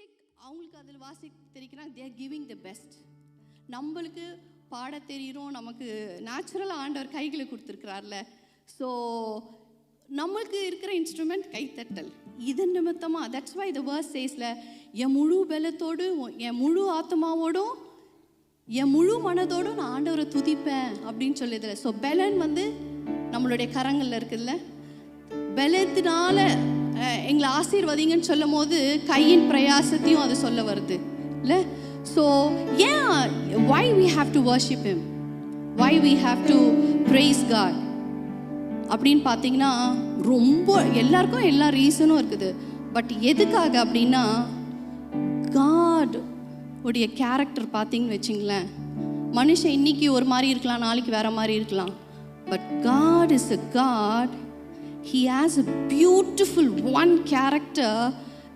Like அவங்களுக்கு அதில் வாசிக்க தெரிக்கிறாங்க, they are giving the best. நம்மளுக்கு பாட தெரியும், நமக்கு நேச்சுரலாக ஆண்டவர் கைகளை கொடுத்துருக்குறார்ல. ஸோ நம்மளுக்கு இருக்கிற இன்ஸ்ட்ருமெண்ட் கைத்தட்டல். இதன் நிமித்தமாக தட்ஸ் வை த வேர்ஸ் சேஸ்ல என் முழு பலத்தோடு, என் முழு ஆத்மாவோடும், என் முழு மனதோடும் நான் ஆண்டவரை துதிப்பேன் அப்படின்னு சொல்லியதில்லை. ஸோ பெலன் நம்மளுடைய கரங்களில் இருக்குதுல்ல. பலத்தினால எங்களை ஆசீர்வதிங்கன்னு சொல்லும் போது கையின் பிரயாசத்தையும் அது சொல்ல வருது இல்லை. ஸோ ஏன் why we have to worship him, why we have to praise God அப்படின்னு பார்த்தீங்கன்னா ரொம்ப எல்லாருக்கும் எல்லா ரீசனும் இருக்குது. பட் எதுக்காக அப்படின்னா காட் உடைய கேரக்டர் பார்த்தீங்கன்னு வச்சிங்களேன், மனுஷன் இன்னைக்கு ஒரு மாதிரி இருக்கலாம், நாளைக்கு வேற மாதிரி இருக்கலாம். But God is a God. He has a beautiful one character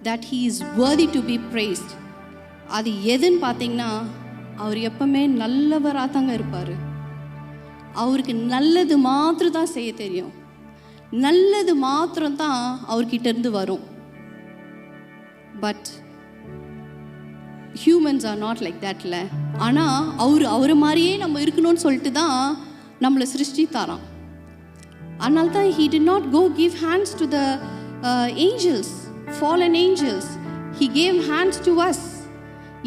that he is worthy to be praised. அது எதுன்னு பார்த்தீங்கன்னா அவர் எப்பவுமே நல்லவராக தாங்க இருப்பார். அவருக்கு நல்லது மாத்திரம் தான் செய்ய தெரியும், நல்லது மாத்திரம் தான் அவர்கிட்ட இருந்து வரும். But humans are not like தட்ல. ஆனால் அவரை மாதிரியே நம்ம இருக்கணும்னு சொல்லிட்டு தான் நம்மளை சிருஷ்டித்தாராம். அதனால தான் he did not go give hands to the angels, fallen angels. He gave hands to us.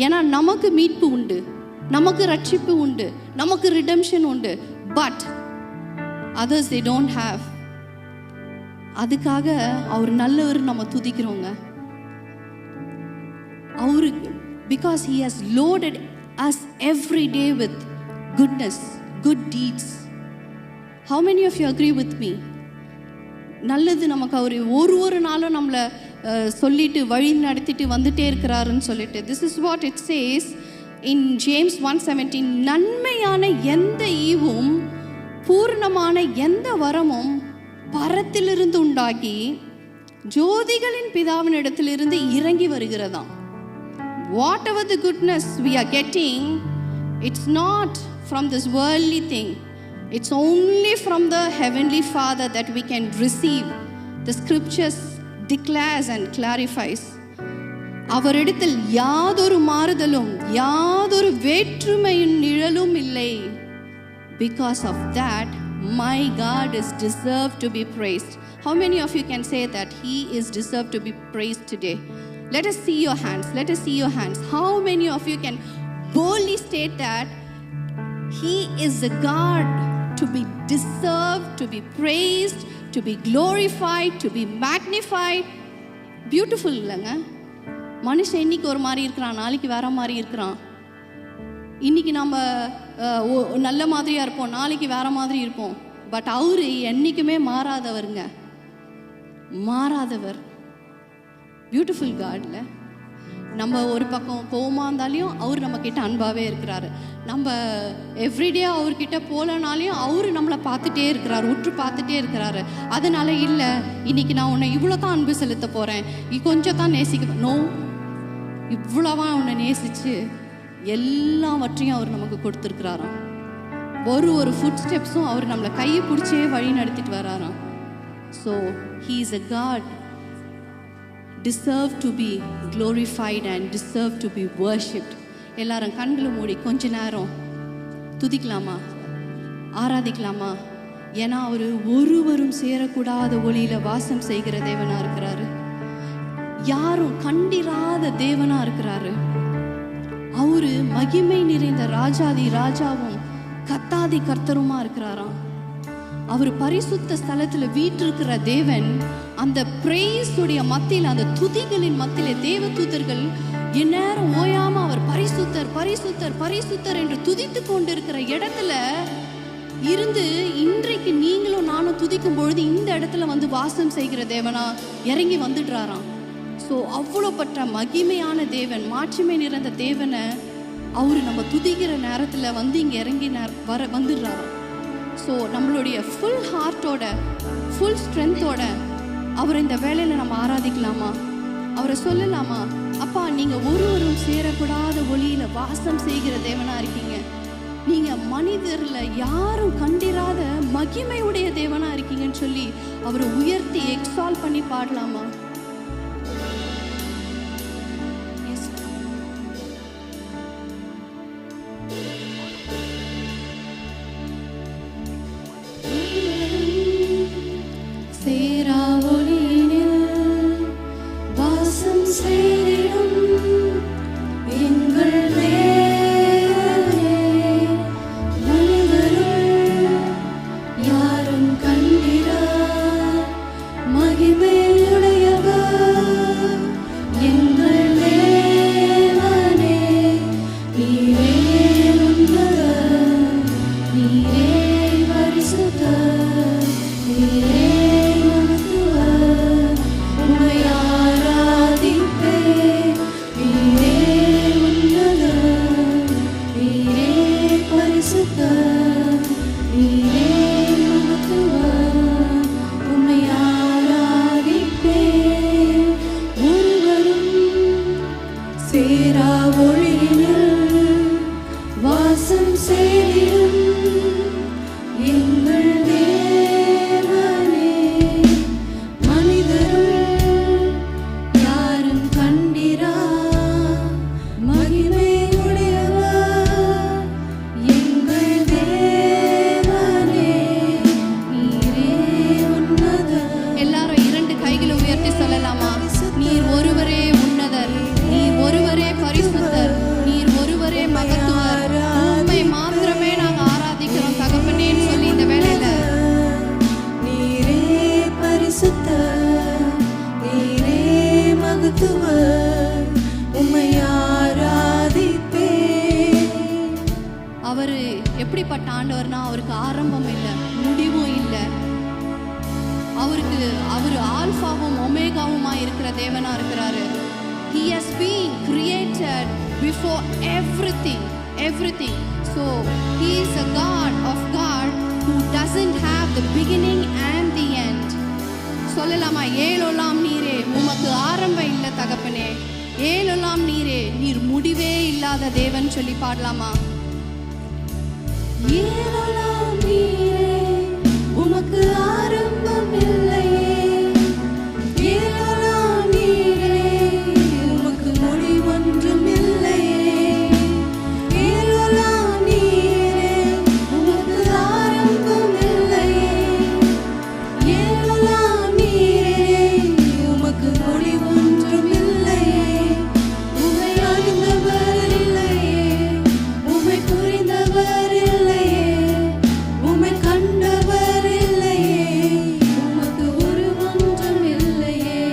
ஏன்னா நமக்கு மீட்பு உண்டு, நமக்கு ரட்சிப்பு உண்டு, நமக்கு ரிடெம்ஷன் உண்டு. But others they don't have. அதுக்காக அவர் நல்லவர் நம்ம துதிக்கிறோங்க. அவரு because he has loaded us every day with goodness, good deeds. How many of you agree with me? நல்லது நமக்கு அவர் ஒரு நாளும் நம்மளை சொல்லிட்டு வழி நடத்திட்டு வந்துட்டே இருக்கிறாருன்னு சொல்லிட்டு. This is what it chase in James 1:17. நன்மையான எந்த ஈவும் பூர்ணமான எந்த வரமும் பரத்திலிருந்து உண்டாகி ஜோதிகளின் பிதாவின் இடத்திலிருந்து இறங்கி வருகிறதாம். Whatever the goodness we are getting, it's not from this worldly thing. It's only from the heavenly Father that we can receive. The scriptures declares and clarifies. அவரிடத்தில் யாதொரு மாறுதலும் யாதொரு வேற்றுமையின் நிழலும் இல்லை. Because of that, my God is deserved to be praised. How many of you can say that he is deserved to be praised today? Let us see your hands. Let us see your hands. How many of you can boldly state that he is a God to be deserved, to be praised, to be glorified, to be magnified? Beautiful இல்லைங்க. மனுஷன் இன்னைக்கு ஒரு மாதிரி இருக்கிறான், நாளைக்கு வேற மாதிரி இருக்கிறான். இன்னைக்கு நம்ம நல்ல மாதிரியா இருப்போம், நாளைக்கு வேற மாதிரி இருப்போம். பட் அவரு என்னைக்குமே மாறாதவருங்க, மாறாதவர். பியூட்டிஃபுல் காட்ல நம்ம ஒரு பக்கம் கோவமாக இருந்தாலையும் அவர் நம்ம கிட்ட அன்பாகவே இருக்கிறாரு. நம்ம எவ்ரிடே அவர்கிட்ட போகலனாலையும் அவர் நம்மளை பார்த்துட்டே இருக்கிறாரு, உற்று பார்த்துட்டே இருக்கிறாரு. அதனால இல்லை இன்னைக்கு நான் உன்னை இவ்வளோ தான் அன்பு செலுத்த போகிறேன், கொஞ்சம் தான் நேசிக்க, நோ, இவ்வளவா உன்னை நேசித்து எல்லாவற்றையும் அவர் நமக்கு கொடுத்துருக்கிறாராம். ஒரு ஃபுட் ஸ்டெப்ஸும் அவர் நம்மளை கையை பிடிச்சே வழி நடத்திட்டு வராராம். So he is a God deserve to be glorified and deserve to be worshipped. எல்லாரும் கண்களை மூடி கொஞ்ச நேரம் துதிக்கலாமா, ஆராதிக்கலாமா? ஏன்னா அவர் ஒருவரும் சேரக்கூடாத ஒளியில வாசம் செய்கிற தேவனா இருக்கிறாரு, யாரும் கண்டிராத தேவனா இருக்கிறாரு. அவரு மகிமை நிறைந்த ராஜாதி ராஜாவும் கத்தாதி கர்த்தருமா இருக்கிறாராம். அவர் பரிசுத்த ஸ்தலத்துல வீற்றிருக்கிற தேவன். அந்த பிரேஸ் உடைய மத்தியில், அந்த துதிகளின் மத்தியில தேவ தூதர்கள் எந்நேரம் ஓயாம அவர் பரிசுத்தர் பரிசுத்தர் பரிசுத்தர் என்று துதித்து கொண்டிருக்கிற இடத்துல இருந்து இன்றைக்கு நீங்களும் நானும் துதிக்கும் பொழுது இந்த இடத்துல வந்து வாசம் செய்கிற தேவனா இறங்கி வந்துடுறாராம். ஸோ அவ்வளோப்பட்ட மகிமையான தேவன், மாட்சிமை நிறைந்த தேவனை அவரு நம்ம துதிக்கிற நேரத்தில் வந்து இங்கே இறங்கி வந்துடுறாராம். ஸோ நம்மளுடைய ஃபுல் ஹார்ட்டோட ஃபுல் ஸ்ட்ரென்த்தோட அவரை இந்த வேலையில் நம்ம ஆராதிக்கலாமா? அவரை சொல்லலாமா, அப்பா நீங்கள் ஒருவரும் சேரக்கூடாத ஒளியில வாசம் செய்கிற தேவனா இருக்கீங்க, நீங்க மனிதர்ல யாரும் கண்டிராத மகிமையுடைய தேவனா இருக்கீங்கன்னு சொல்லி அவரை உயர்த்தி எக்ஸால் பண்ணி பாடலாமா? செய்திடும் எங்கள் தேவனே, மனிதருள் யாரும் கண்டிரார் மகிமையுடையவர் எங்கள் தேவனே. நீரே உன்னதர், நீரே பரிசுத்தர், நீரே மகத்துவர், உம்மை ஆராதிப்பேன். நீரே உன்னதர், நீரே பரிசுத்தர், நீரே மகத்துவர், உம்மை ஆராதிப்பேன். ஒருவரும் சேரா ஒளியினில் வாசம் செய்திடும் எங்கள் தேவனே, மனிதருள் யாரும் கண்டிரா மகிமையுடையவர் எங்கள் தேவனே. நீரே உன்னதர். எல்லாரும் இரண்டு கைகளை உயர்த்தி சொல்லலாமா? நீர் ஒருவரே உன்னதர், நீர் ஒருவரே பரிசுத்தர், நீர் ஒருவரே மகத்துவர், உம்மை மாத்திரமே நாங்க ஆராதிக்கிறோம் தகப்பனேன்னு சொல்லி இந்த வேளையில நீரே பரிசுத்தர், நீரே மகத்துவர், உம்மை ஆராதிப்பேன். அவரு எப்படிப்பட்ட ஆண்டவர்னா, அவருக்கு ஆரம்பம் இல்லை, முடிவும் இல்லை. அவர் ஆல்பாவும் ஒமேகாவுமா இருக்கிற தேவனா இருக்கிறாரு. He has been created before everything. So he is a God of God who doesn't have the beginning and the end. சொல்லலாமா? ஏலோலாம் நீரே, உமக்கு ஆரம்பம் இல்லை தகப்பனே. ஏலோலாம் நீரே, நீர் முடிவே இல்லாத தேவன் சொல்லி பாடலாமா? ஏலோலாம் நீரே, உமக்கு ஆரம்பம் இல்லையே. ஏலோலாம் நீரே, உமக்கு முடிவொன்றும் இல்லையே. ஏலோலாம் நீரே, உமக்கு ஆரம்பம் இல்லையே. ஏலோலாம் நீரே, உமக்கு முடிவொன்றும் இல்லையே. உம்மை அறிந்தவர் இல்லையே, உம்மை புரிந்தவர் இல்லையே, உம்மை கண்டவர் இல்லையே, உமக்கு உருவொன்றும் இல்லையே.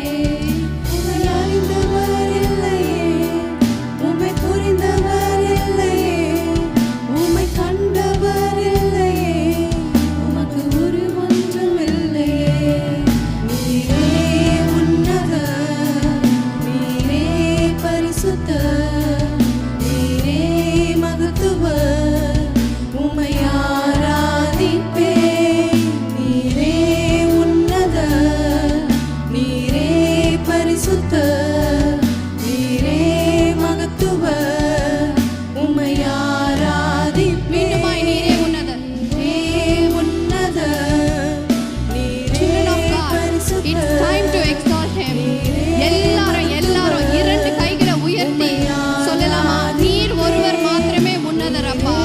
உம்மை அறிந்தவர் இல்லையே, உம்மை புரிந்தவர் இல்லையே, உம்மை கண்டவர் இல்லையே, உமக்கு உருவொன்றும் இல்லையே. நீரே உன்னதர், நீரே பரிசுத்தர், நீரே மகத்துவர், உம்மை ஆராதிப்பேன். நீரே உன்னதர், நீரே பரிசுத்தர், நீரே மகத்துவர், உம்மை ஆராதிப்பேன். மீண்டுமாய் நீரே உன்னதர், நீரே உன்னதர், நீரே பரிசுத்தர். It's time to exalt him. எல்லாரும் இரண்டு கைகளை உயர்த்தி சொல்லலாமா? நீர் ஒருவர் மாத்திரமே உன்னதர் அப்பா,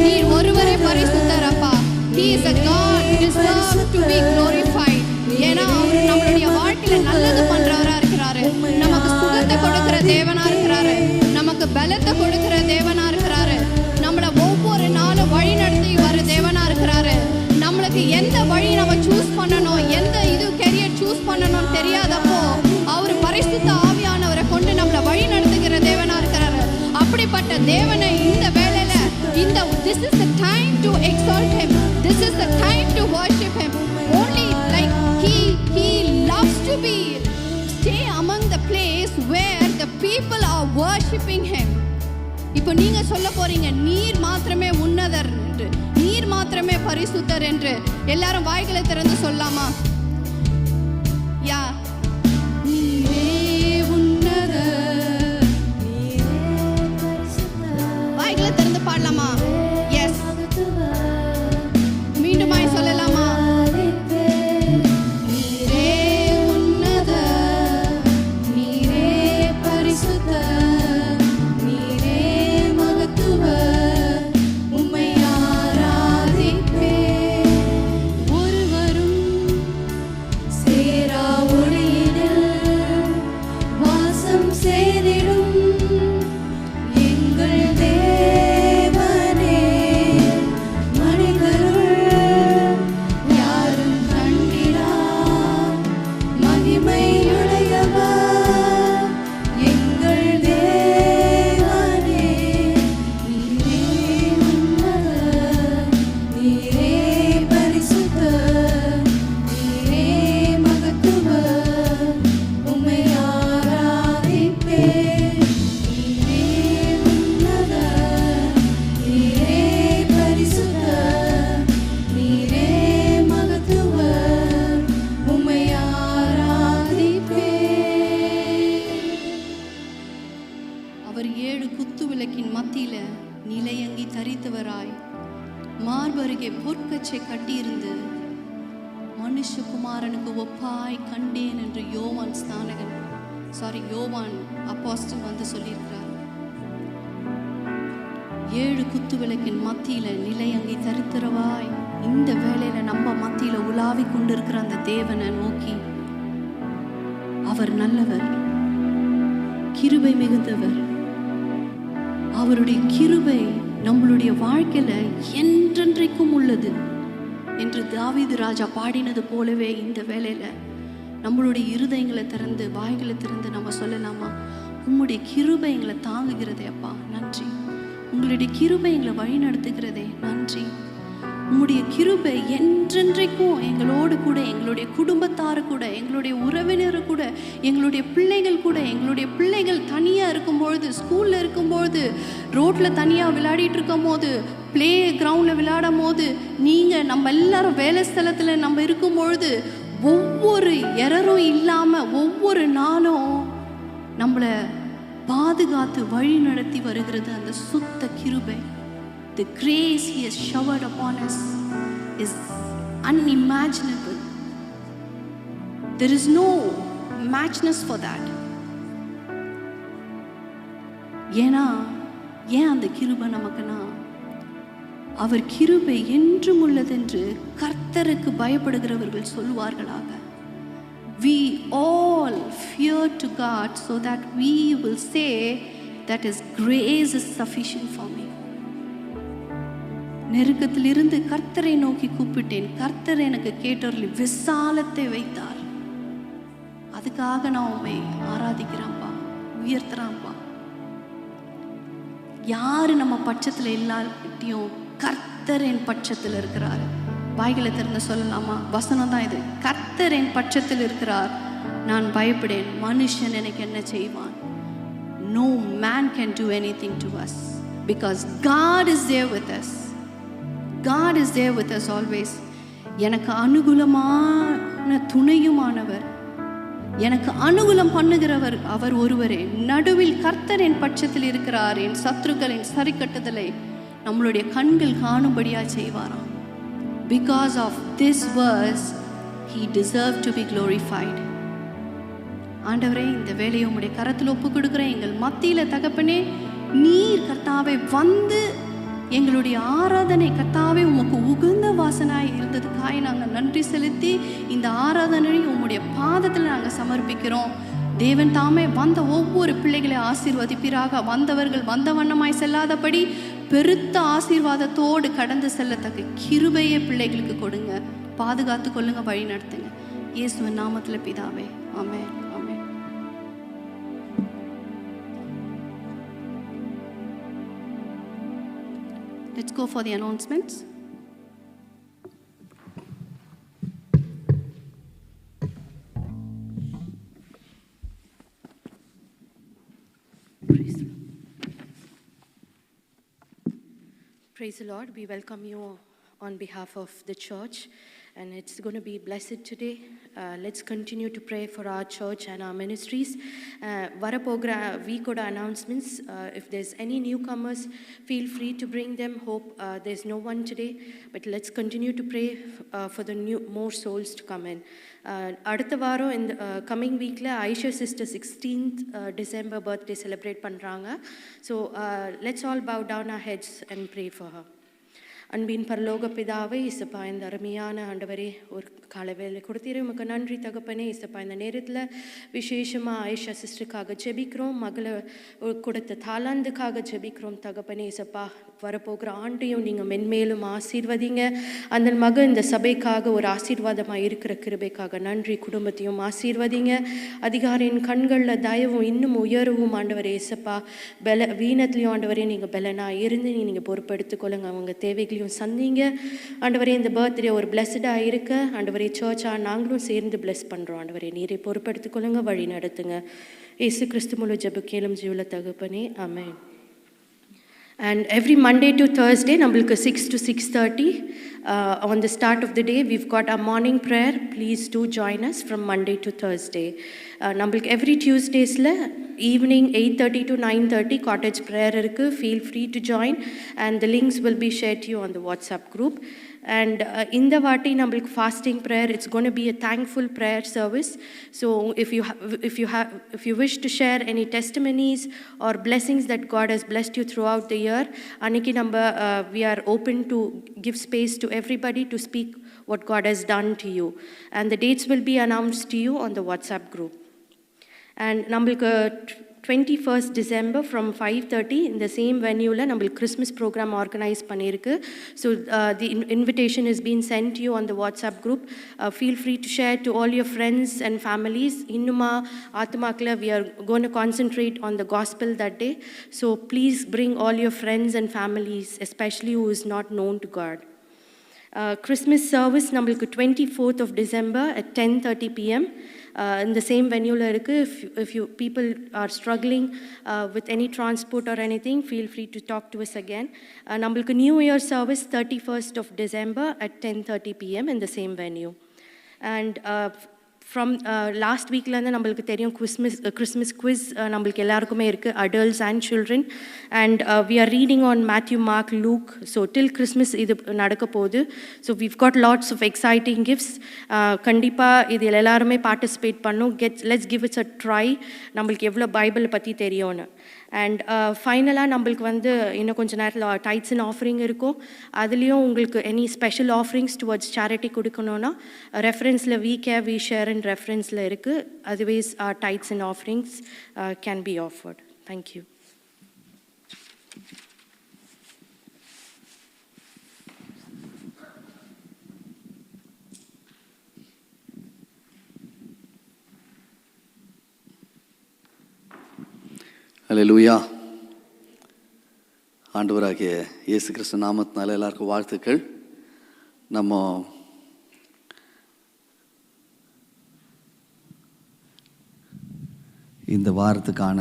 நீர் ஒருவரே பரிசுத்தர் அப்பா. He is a God deserves to be glorified. ஏன்னா அவர் நம்மளுடைய வாழ்க்கையில நல்லது பண்றவரா இருக்கிறாரு, நமக்கு சுகத்தை கொடுக்கிற தேவனா இருக்கிறாரு, நமக்கு பலத்தை கொடுக்கிற தேவனா இருக்கிறாரு, நம்மளை ஒவ்வொரு நாளும் வழி நடத்தி வர தேவனா இருக்கிறாரு. நம்மளுக்கு எந்த வழி நம்ம சூஸ் பண்ணணும், எந்த கெரியர் சூஸ் பண்ணணும்னு தெரியாதப்போ அவர் பரிசுத்த ஆவியானவரை கொண்டு நம்மளை வழி நடத்துகிற தேவனா இருக்கிறாரு. அப்படிப்பட்ட தேவனை இந்த வேளையில this is the time to exalt him, this is the time to worship him. Only like he loves to be stay among the place where the people are worshiping him. இப்போ நீங்க சொல்ல போறீங்க, நீர் மாத்திரமே உன்னதர் என்று, நீர் மாத்திரமே பரிசுத்தர் என்று. எல்லாரும் வாய்களை திறந்து சொல்லலாமா? யா, நீரே உன்னதர், நீரே பரிசுத்தர். வாய்களை திறந்து பாடலாமா? எஸ். மீண்டுமாய் சொல்லலாமா? நீரே உன்னதர், நீரே பரிசுத்தர், நீரே மகத்துவர், உம்மை ஆராதிப்பேன். ஒருவரும் சேரா ஒளி அவர் 7 குத்து விளக்கின் மத்தியில நிலையங்கி தரித்தவராய் மார்பருகே பொற்கச்சை கட்டியிருந்து மனுஷகுமாரனுக்கு ஒப்பாய் கண்டேன் என்று யோவான் அப்போஸ்தலன் வந்து சொல்லியிருக்கிறார். 7 குத்து விளக்கின் மத்தியில நிலையங்கி தரித்திரவாய் இந்த வேளையில நம்ம மத்தியில உலாவி கொண்டிருக்கிற அந்த தேவனை நோக்கி, அவர் நல்லவர், கிருபை மிகுந்தவர், அவருடைய கிருபை நம்மளுடைய வாழ்க்கையில என்றென்றைக்கும் உள்ளது என்று தாவீது ராஜா பாடினது போலவே இந்த வேளையில நம்மளுடைய இருதயங்களை திறந்து வாய்களை திறந்து நம்ம சொல்லலாமா, உம்முடைய கிருபை எங்களை தாங்குகிறதே அப்பா நன்றி, உங்களுடைய கிருபை எங்களை வழி நடத்துகிறதே நன்றி, உம்முடைய கிருபை என்றென்றைக்கும் எங்களோடு கூட, எங்களுடைய குடும்பத்தாரு கூட, எங்களுடைய உறவினரு கூட, எங்களுடைய பிள்ளைகள் கூட, எங்களுடைய பிள்ளைகள் தனியாக இருக்கும்பொழுது, ஸ்கூலில் இருக்கும்பொழுது, ரோட்டில் தனியாக விளையாடிட்டு இருக்கும் போது, ப்ளே கிரவுண்டில் விளையாடும் போது, நீங்கள் நம்ம எல்லாரும் வேலை ஸ்தலத்தில் நம்ம இருக்கும் பொழுது, ஒவ்வொரு எரரும் இல்லாமல் ஒவ்வொரு நாளும் நம்மளை பாதுகாத்து வழி நடத்தி வருகிறது அந்த சுத்த கிருபை. The grace He has showered upon us is unimaginable. There is no matchness for that. ஏன் அந்த கிருபை நமக்குன்னா, அவர் கிருபை என்றும் உள்ளதென்று கர்த்தருக்கு பயப்படுகிறவர்கள் சொல்வார்களாக. We all fear to God so that we will say that His grace is sufficient for me. நெருக்கத்திலிருந்து கர்த்தரை நோக்கி கூப்பிட்டேன், கர்த்தர் எனக்கு கேட்டொருளி விசாலத்தை வைத்தார். அதுக்காக நான் உண்மை ஆராதிக்கிறான்ப்பா, உயர்த்துறான்ப்பா. யாரு நம்ம பட்சத்தில் எல்லார்கிட்டையும் கர்த்தர் என் பட்சத்தில் இருக்கிறார். வாய்களை திறந்து சொல்லலாமா? வசனம் தான் இது. கர்த்தர் என் பட்சத்தில் இருக்கிறார், நான் பயப்படேன், மனுஷன் எனக்கு என்ன செய்வான்? No man can do anything to us because God is there with us. God is there with us always. எனக்கு அனுகூலமான துணையுமானவர், எனக்கு அனுகூலம் பண்ணுகிறவர் அவர் ஒருவரே. நடுவில் கர்த்தர் என் பட்சத்தில் இருக்கிறார், என் சத்துருக்களின் சரி கட்டுதலை நம்மளுடைய கண்கள் காணும்படியா செய்வாராம். Because of this verse He deserved to be glorified. ஆண்டவரே, இந்த வேலையை உம்முடைய கரத்தில் ஒப்பு கொடுக்கிறேன். எங்கள் மத்தியில தகப்பனே, நீர் கர்த்தாவே வந்து எங்களுடைய ஆராதனை கர்த்தாவே உமக்கு உகந்த வாசனாய் இருந்ததுக்காய் நாங்கள் நன்றி செலுத்தி இந்த ஆராதனை உம்முடைய பாதத்தில் நாங்கள் சமர்ப்பிக்கிறோம். தேவன் தாமே வந்த ஒவ்வொரு பிள்ளைகளை ஆசீர்வதிப்பீராக. வந்தவர்கள் வந்த வண்ணமாய் செல்லாதபடி பெருத்த ஆசீர்வாதத்தோடு கடந்து செல்லத்தக்க கிருபையை பிள்ளைகளுக்கு கொடுங்க, பாதுகாத்து கொள்ளுங்க, வழி நடத்துங்க. இயேசுவின் நாமத்தில் பிதாவே, ஆமென். Let's go for the announcements. Praise the Lord. We welcome you on behalf of the church, and it's going to be blessed today. Let's continue to pray for our church and our ministries. Varapogra weekoda announcements. If there's any newcomers, feel free to bring them. Hope there's no one today, but let's continue to pray for the more souls to come in. அடுத்த வாரம் இந்த coming weekல Aisha sister 16th December birthday celebrate பண்றாங்க. So let's all bow down our heads and pray for her. அன்பின் பரலோக பிதாவே, இசப்பா இந்த அருமையான ஆண்டவரே ஒரு காலவேளை கொடுத்தீரே, உமக்கு நன்றி தகப்பனே. இசப்பா இந்த நேரத்தில் விசேஷமாக ஆயிஷா சிஸ்டருக்காக ஜெபிக்கிறோம், மகளை கொடுத்த தாளாந்துக்காக ஜெபிக்கிறோம் தகப்பனே. இசப்பா வரப்போகிற ஆண்டையும் நீங்கள் மென்மேலும் ஆசீர்வதிங்க. அந்த மகள் இந்த சபைக்காக ஒரு ஆசீர்வாதமாக இருக்கிற கிருபைக்காக நன்றி. குடும்பத்தையும் ஆசீர்வதிங்க. அதிகாரியின் கண்களில் தயவும் இன்னும் உயர்வும் ஆண்டவரே. இசப்பா வீணத்துலையும் ஆண்டவரே நீங்கள் பலனாக இருந்து நீங்கள் பொறுப்பெடுத்துக்கொள்ளுங்க. அவங்க தேவைகளையும் சந்திங்க ஆண்டவரே. இந்த பர்த்டே ஒரு பிளஸ்டாக இருக்க ஆண்டவரே, சர்ச்சாக நாங்களும் சேர்ந்து பிளஸ் பண்ணுறோம் ஆண்டவரே. நீரை பொறுப்பெடுத்துக்கொள்ளுங்க, வழி நடத்துங்க. இயேசு கிறிஸ்து மூலம் ஜெப கேளும் ஜீவல தகப்பனே, ஆமென். And every Monday to Thursday, நம்மளுக்கு 6 to 6:30, on the start of the day, we've got our morning prayer. Please do join us from Monday to Thursday. நம்மளுக்கு every Tuesdaysல evening 8:30 to 9:30 cottage prayer இருக்கு. Feel free to join, and the links will be shared to you on the WhatsApp group. And இந்த வாட்டி நம்மளுக்கு fasting prayer, it's going to be a thankful prayer service. So if you wish to share any testimonies or blessings that God has blessed you throughout the year, அன்னைக்கு we are open to give space to everybody to speak what God has done to you. And the dates will be announced to you on the WhatsApp group. And நம்மளுக்கு 21st December from 5:30 in the same venue-ல நம்மளுக்கு Christmas program organize பண்ணிருக்கு. So the invitation is being sent to you on the WhatsApp group. Feel free to share to all your friends and families. இன்னுமா ஆத்துமாக்களை we are going to concentrate on the gospel that day. So please bring all your friends and families, especially who is not known to God. Christmas service நம்மளுக்கு 24th of December at 10:30 p.m. In the same venue-ல இருக்கு. If you people are struggling with any transport or anything, feel free to talk to us again. நம்மளுக்கு New Year service 31st of December at 10:30 p.m. in the same venue. And from last weekலேருந்து நம்மளுக்கு தெரியும் Christmas quiz நம்மளுக்கு எல்லாருக்குமே இருக்குது, adults and children. And we are reading on Matthew, Mark, Luke. So till Christmas இது நடக்க போகுது. So we've got lots of exciting gifts. கண்டிப்பாக இதில் எல்லாருமே பார்ட்டிசிபேட் பண்ணும். Let's give it a try. நம்மளுக்கு எவ்வளோ பைபிளை பற்றி தெரியும்னு. அண்ட் ஃபைனலாக நம்மளுக்கு இன்னும் கொஞ்சம் நேரத்தில் டைட்ஸ் அண்ட் ஆஃபரிங் இருக்கும். அதுலேயும் உங்களுக்கு any special offerings towards charity கொடுக்கணுன்னா ரெஃபரன்ஸில் we care we share and ரெஃபரன்ஸில் இருக்குது. Otherwise tithes and offerings can be offered. Thank you. அல்லேலூயா. ஆண்டவராகிய இயேசு கிறிஸ்து நாமத்தினால எல்லாருக்கும் வாழ்த்துக்கள். நம்ம இந்த வாரத்துக்கான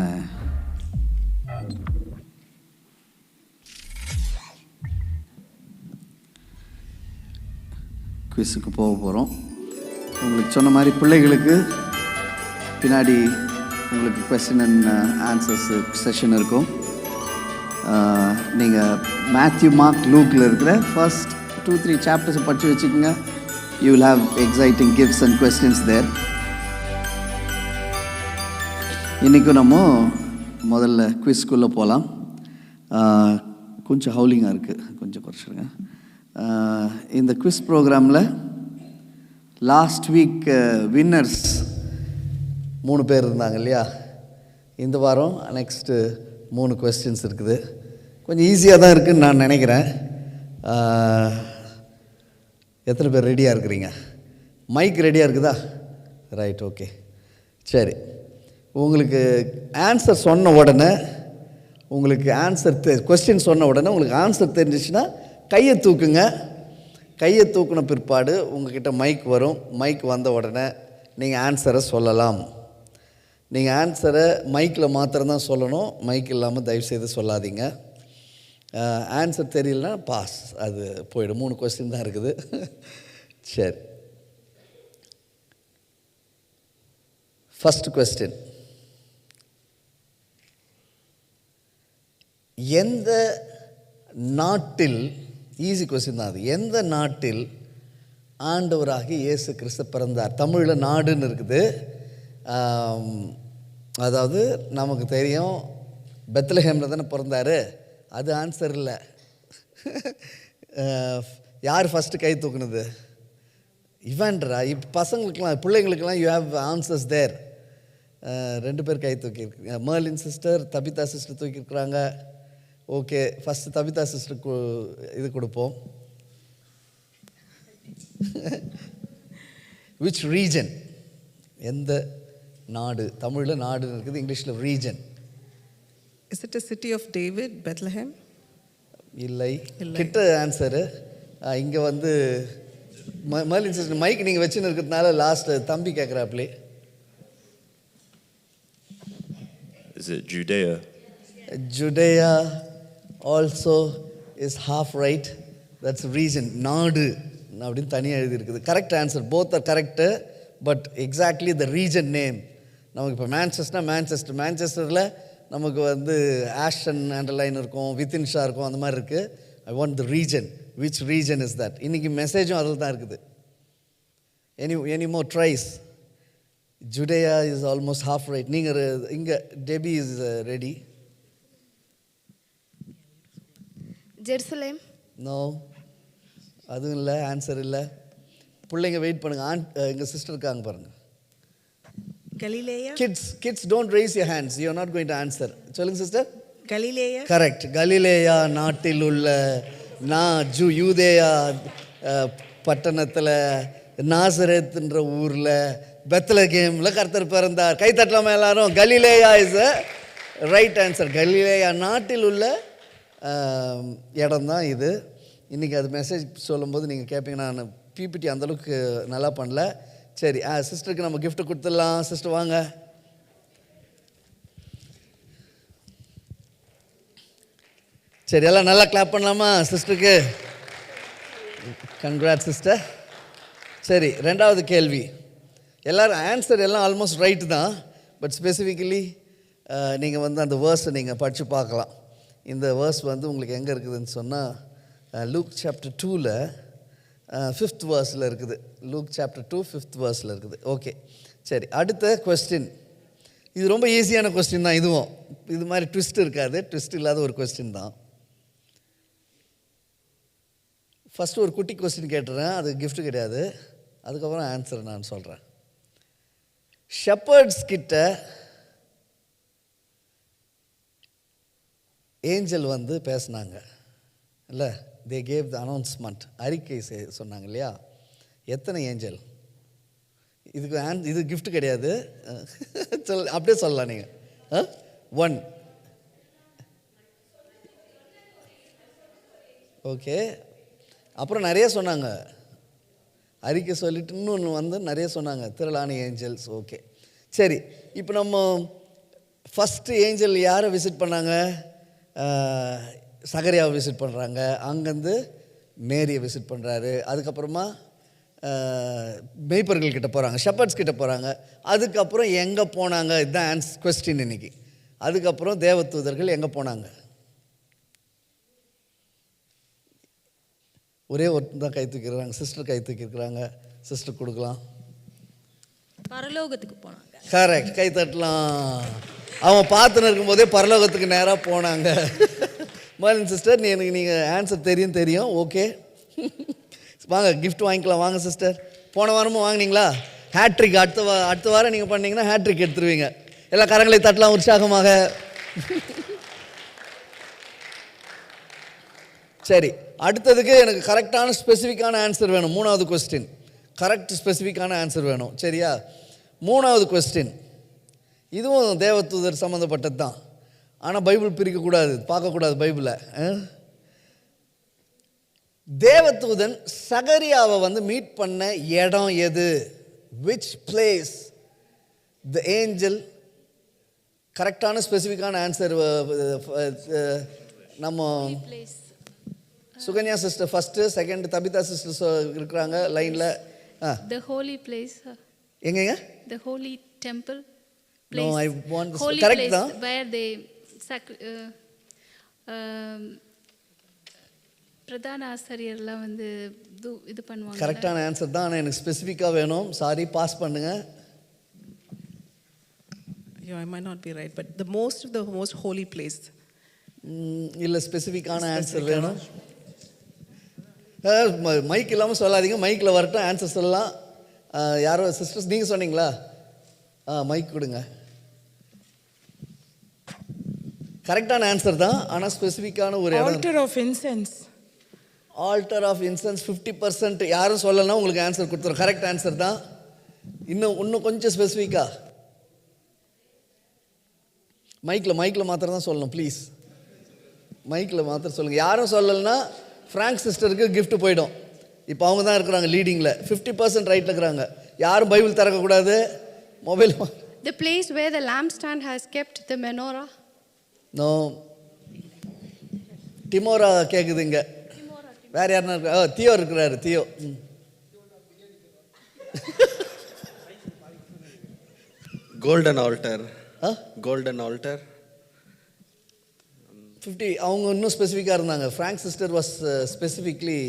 குவிஸுக்கு போக போகிறோம். உங்களுக்கு சொன்ன மாதிரி பிள்ளைகளுக்கு பின்னாடி உங்களுக்கு கொஸ்டின் அண்ட் ஆன்சர்ஸ் செஷன் இருக்கும். நீங்கள் மேத்யூ, மார்க், லூக்கில் இருக்கிற ஃபர்ஸ்ட் 2-3 சாப்டர்ஸை படித்து வச்சுக்கோங்க. You will have exciting gifts and questions there. இன்றைக்கும் நம்ம முதல்ல குவிஸ்குள்ளே போகலாம். கொஞ்சம் ஹவுலிங்காக இருக்குது, கொஞ்சம் குறைச்சிருங்க. இந்த குவிஸ் ப்ரோக்ராமில் லாஸ்ட் வீக் வின்னர்ஸ் 3 பேர் இருந்தாங்க இல்லையா? இந்த வாரம் நெக்ஸ்ட்டு 3 கொஸ்டின்ஸ் இருக்குது. கொஞ்சம் ஈஸியாக தான் இருக்குதுன்னு நான் நினைக்கிறேன். எத்தனை பேர் ரெடியாக இருக்கிறீங்க? மைக் ரெடியாக இருக்குதா? ரைட், ஓகே, சரி. உங்களுக்கு ஆன்சர் சொன்ன உடனே, உங்களுக்கு ஆன்சர் கொஸ்டின் சொன்ன உடனே உங்களுக்கு ஆன்சர் தெரிஞ்சிச்சுன்னா கையை தூக்குங்க. கையை தூக்குன பிற்பாடு உங்கள்கிட்ட மைக் வரும். மைக் வந்த உடனே நீங்கள் ஆன்சரை சொல்லலாம். நீங்கள் ஆன்சரை மைக்கில் மாத்திரம்தான் சொல்லணும். மைக் இல்லாமல் தயவுசெய்து சொல்லாதீங்க. ஆன்சர் தெரியலனா பாஸ், அது போயிடும். 3 கொஸ்டின் தான் இருக்குது. சரி, ஃபஸ்ட் கொஸ்டின். எந்த நாட்டில், ஈஸி கொஸ்டின் தான் அது, எந்த நாட்டில் ஆண்டவராகிய இயேசு கிறிஸ்து பிறந்தார்? தமிழில் நாடுன்னு இருக்குது. அதாவது நமக்கு தெரியும் பெத்லஹேமில் தானே பிறந்தார். அது ஆன்சர் இல்லை. யார் ஃபஸ்ட்டு கை தூக்குனது? இவன்றா? இப்போ பசங்களுக்கெலாம், பிள்ளைங்களுக்கெல்லாம் யூ ஹேவ் ஆன்சர்ஸ் தேர். 2 பேர் கை தூக்கியிருக்கீங்க. மர்லின் சிஸ்டர், தபிதா சிஸ்டர் தூக்கியிருக்கிறாங்க. ஓகே, ஃபஸ்ட்டு தபிதா சிஸ்டருக்கு இது கொடுப்போம். Which region? எந்த நாடு? தமிழில் நாடுன்னு இருக்குது, இங்கிலீஷில் region. Is it a city of David, Bethlehem? இல்லை, கிட்ட ஆன்சரு. இங்கே மர்லின் சிஸ்டர் மைக் நீங்கள் வச்சுன்னு இருக்கிறதுனால லாஸ்ட் தம்பி கேட்குறாப்லே. Is it Judea? Judea also is half right. That's region, நாடு அப்படின்னு தனியாக எழுதியிருக்குது. Correct answer, both are correct, but exactly the region name. நமக்கு இப்போ மேன்செஸ்டரில் நமக்கு வந்து ஆஷன் அண்டர்லைன் இருக்கும், வித்தின்ஷா இருக்கும், அந்த மாதிரி இருக்குது. I want the region. Which region is that? இன்றைக்கி மெசேஜும் அதில் தான் இருக்குது. Any more tries? Judea is almost half right. நீங்கள் இங்கே Debbie is ready. Jerusalem. No, அதுவும் இல்லை, ஆன்சர் இல்லை. பிள்ளைங்க வெயிட் பண்ணுங்கள். எங்கள் சிஸ்டர் இருக்காங்க பாருங்கள். Galilee. Kids don't raise your hands. You are not going to answer. சொல்லுங்க சிஸ்டர். Galilee. கரெக்ட். கலிலேயா நாட்டில் உள்ள யூதேயா பட்டணத்தில் நாசரேத்ன்ற ஊரில் பெத்லகேமில் கர்த்தர் பிறந்தார். கை தட்டலாமா எல்லாரும்? கலிலேயா இஸ் அ ரைட் ஆன்சர். கலிலேயா நாட்டில் உள்ள இடம் தான் இது. இன்றைக்கி அது மெசேஜ் சொல்லும்போது நீங்கள் கேட்பீங்க. நான் பிபிடி அந்தளவுக்கு நல்லா பண்ணல. சரி, சிஸ்டருக்கு நம்ம கிஃப்ட் கொடுத்துடலாம். சிஸ்டர் வாங்க. சரி, எல்லாம் நல்லா கிளாப் பண்ணலாமா சிஸ்டருக்கு? Congrats sister. சரி, ரெண்டாவது கேள்வி. எல்லோரும் ஆன்சர் எல்லாம் ஆல்மோஸ்ட் ரைட்டு தான், பட் ஸ்பெசிஃபிக்கலி நீங்கள் வந்து அந்த வேர்ஸை நீங்கள் படித்து பார்க்கலாம். இந்த வேர்ஸ் வந்து உங்களுக்கு எங்கே இருக்குதுன்னு சொன்னால் லூக் சாப்டர் 2ல் 5th verseல இருக்குது. லூக் சாப்டர் 2 5th verseல இருக்குது. ஓகே, சரி, அடுத்த கொஸ்டின். இது ரொம்ப ஈஸியான கொஸ்டின் தான். இதுவும் இது மாதிரி ட்விஸ்ட் இருக்காது, ட்விஸ்ட் இல்லாத ஒரு கொஸ்டின் தான். ஃபஸ்ட்டு ஒரு குட்டி கொஸ்டின் கேட்டுறேன், அது கிஃப்ட் கிடையாது. அதுக்கப்புறம் ஆன்சர் நான் சொல்கிறேன். ஷெப்பர்ட்ஸ் கிட்ட ஏஞ்சல் வந்து பேசினாங்க இல்லை? they gave the announcement, அறிக்கை சொன்னாங்க இல்லையா? எத்தனை ஏஞ்சல்? இது கிஃப்ட் கிடையாது, அப்படியே சொல்லலாம் நீங்கள். 1. ஓகே, அப்புறம் நிறைய சொன்னாங்க. அறிக்கை சொல்லிட்டு இன்னொன்று வந்து நிறைய சொன்னாங்க, திரளான ஏஞ்சல்ஸ். ஓகே, சரி, இப்போ நம்ம ஃபஸ்ட்டு ஏஞ்சல் யாரை விசிட் பண்ணாங்க? சகரியாவை விசிட் பண்ணுறாங்க. அங்கேருந்து மேரியை விசிட் பண்ணுறாரு. அதுக்கப்புறமா மெய்ப்பர்கள் கிட்ட போகிறாங்க, ஷெப்பர்ட்ஸ் கிட்ட போகிறாங்க. அதுக்கப்புறம் எங்கே போனாங்க? இதுதான் கொஸ்டின் இன்னைக்கு. அதுக்கப்புறம் தேவதூதர்கள் எங்கே போனாங்க? ஒரே ஒருத்தர் தான் கை தூக்கிடுறாங்க. சிஸ்டர் கை தூக்கியிருக்கிறாங்க. சிஸ்டர் கொடுக்கலாம். பரலோகத்துக்கு போனாங்க. கரெக்ட், கை தட்டலாம். அவன் பார்த்துன்னு இருக்கும்போதே பரலோகத்துக்கு நேராக போனாங்க. மார்னிங் சிஸ்டர், எனக்கு நீங்கள் ஆன்சர் தெரியும். ஓகே, வாங்க கிஃப்ட் வாங்கிக்கலாம். வாங்க சிஸ்டர். போன வாரமும் வாங்கினீங்களா? ஹேட்ரிக். அடுத்த வாரம் நீங்கள் பண்ணிங்கன்னா ஹேட்ரிக் எடுத்துருவீங்க. எல்லா கரங்களை தட்டலாம் உற்சாகமாக. சரி, அடுத்ததுக்கு எனக்கு கரெக்டான ஸ்பெசிஃபிக்கான ஆன்சர் வேணும். 3வது கொஸ்டின் கரெக்ட் ஸ்பெசிஃபிக்கான ஆன்சர் வேணும். சரியா? 3வது கொஸ்டின் இதுவும் தேவதூதர் சம்மந்தப்பட்டது தான். ஆனால் பைபிள் பிரிக்கக்கூடாது, பார்க்கக்கூடாது பைபிளை. தேவதூதன் சகரியாவை வந்து மீட் பண்ண இடம் எது? Which place the angel? கரெக்டான ஸ்பெசிஃபிக்கான ஆன்சர் நம்ம Sukanya sister first, second Tabitha sister இருக்கிறாங்க லைனில். The holy place. எங்கங்க? The holy temple. No, I want this. Holy Correct place தான். where they பிரதான ஆசிரியர்லாம் வந்து இது பண்ணுவாங்க. கரெக்டான ஆன்சர் தான். ஆனால் எனக்கு ஸ்பெசிஃபிக்காக வேணும். சாரி, பாஸ் பண்ணுங்க. Yeah, I might not be right, but the most holy place. இல்லை, ஸ்பெசிஃபிக்கான ஆன்சர் வேணும். மைக் இல்லாமல் சொல்லாதீங்க, மைக்கில் வரட்டும், ஆன்சர் சொல்லலாம். யாரோ சிஸ்டர்ஸ் நீங்கள் சொன்னீங்களா? மைக் கொடுங்க. கரெக்டான ஆன்சர் தான், ஆனால் ஸ்பெசிஃபிக்கான ஒரு altar of incense. Altar of incense 50%. யாரும் சொல்லலாம், உங்களுக்கு ஆன்சர் கொடுத்துரும். கரெக்ட் ஆன்சர் தான். இன்னும் கொஞ்சம் ஸ்பெசிஃபிக்காக மைக்கில் மாத்திரம் தான் சொல்லணும் ப்ளீஸ். மைக்கில் மாத்திரம் சொல்லுங்கள். யாரும் சொல்லலைன்னா ஃப்ராங்க் சிஸ்டருக்கு கிஃப்ட் போயிடும். இப்போ அவங்க தான் இருக்கிறாங்க லீடிங்கில். 50% ரைட்டில் இருக்கிறாங்க. யாரும் பைபிள் திறக்கக்கூடாது. Mobile. The place where the lampstand has kept the menorah. No. டிமோரா கேட்குது இங்கே. வேறு யாருன்னா இருக்கா? தியோ இருக்கிறாரு. Theo. Golden altar. Golden altar 50. அவங்க இன்னும் ஸ்பெசிஃபிக்காக இருந்தாங்க. Frank sister was specifically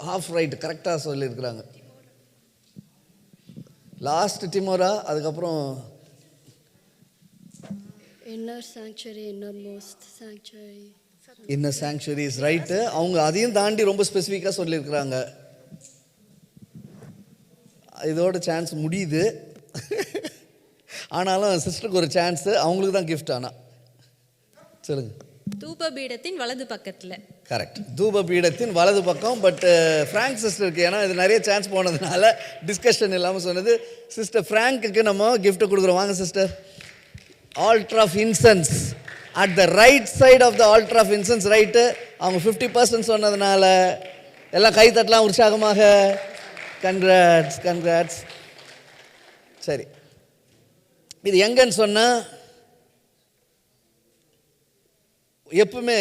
half right கரெக்டாக சொல்லியிருக்கிறாங்க. லாஸ்ட் டிமோரா, அதுக்கப்புறம் inner sanctuary, innermost sanctuary. Inner sanctuary is right. அவங்க அதையும் தாண்டி ரொம்ப ஸ்பெசிஃபிக்காக சொல்லியிருக்கிறாங்க. இதோட சான்ஸ் முடியுது. ஆனாலும் சிஸ்டருக்கு ஒரு சான்ஸு, அவங்களுக்கு தான் கிஃப்ட். ஆனால் சொல்லுங்கள். தூப பீடத்தின் வலது பக்கத்தில். கரெக்ட், தூப பீடத்தின் வலது பக்கம். பட் ஃப்ராங்க் சிஸ்டருக்கு, ஏன்னா இது நிறைய சான்ஸ் போனதுனால டிஸ்கஷன் இல்லாமல் சொன்னது. சிஸ்டர் ஃப்ராங்க்குக்கு நம்ம கிஃப்ட் கொடுக்குறோம். வாங்க sister. Altar of incense at the right side of the altar of incense. Right. அவங்க 50% சொன்னதுனால எல்லாம் கை தட்டலாம் உற்சாகமாக. Congrats, congrats. சரி, இது எங்கன்னு சொன்னால், எப்பவுமே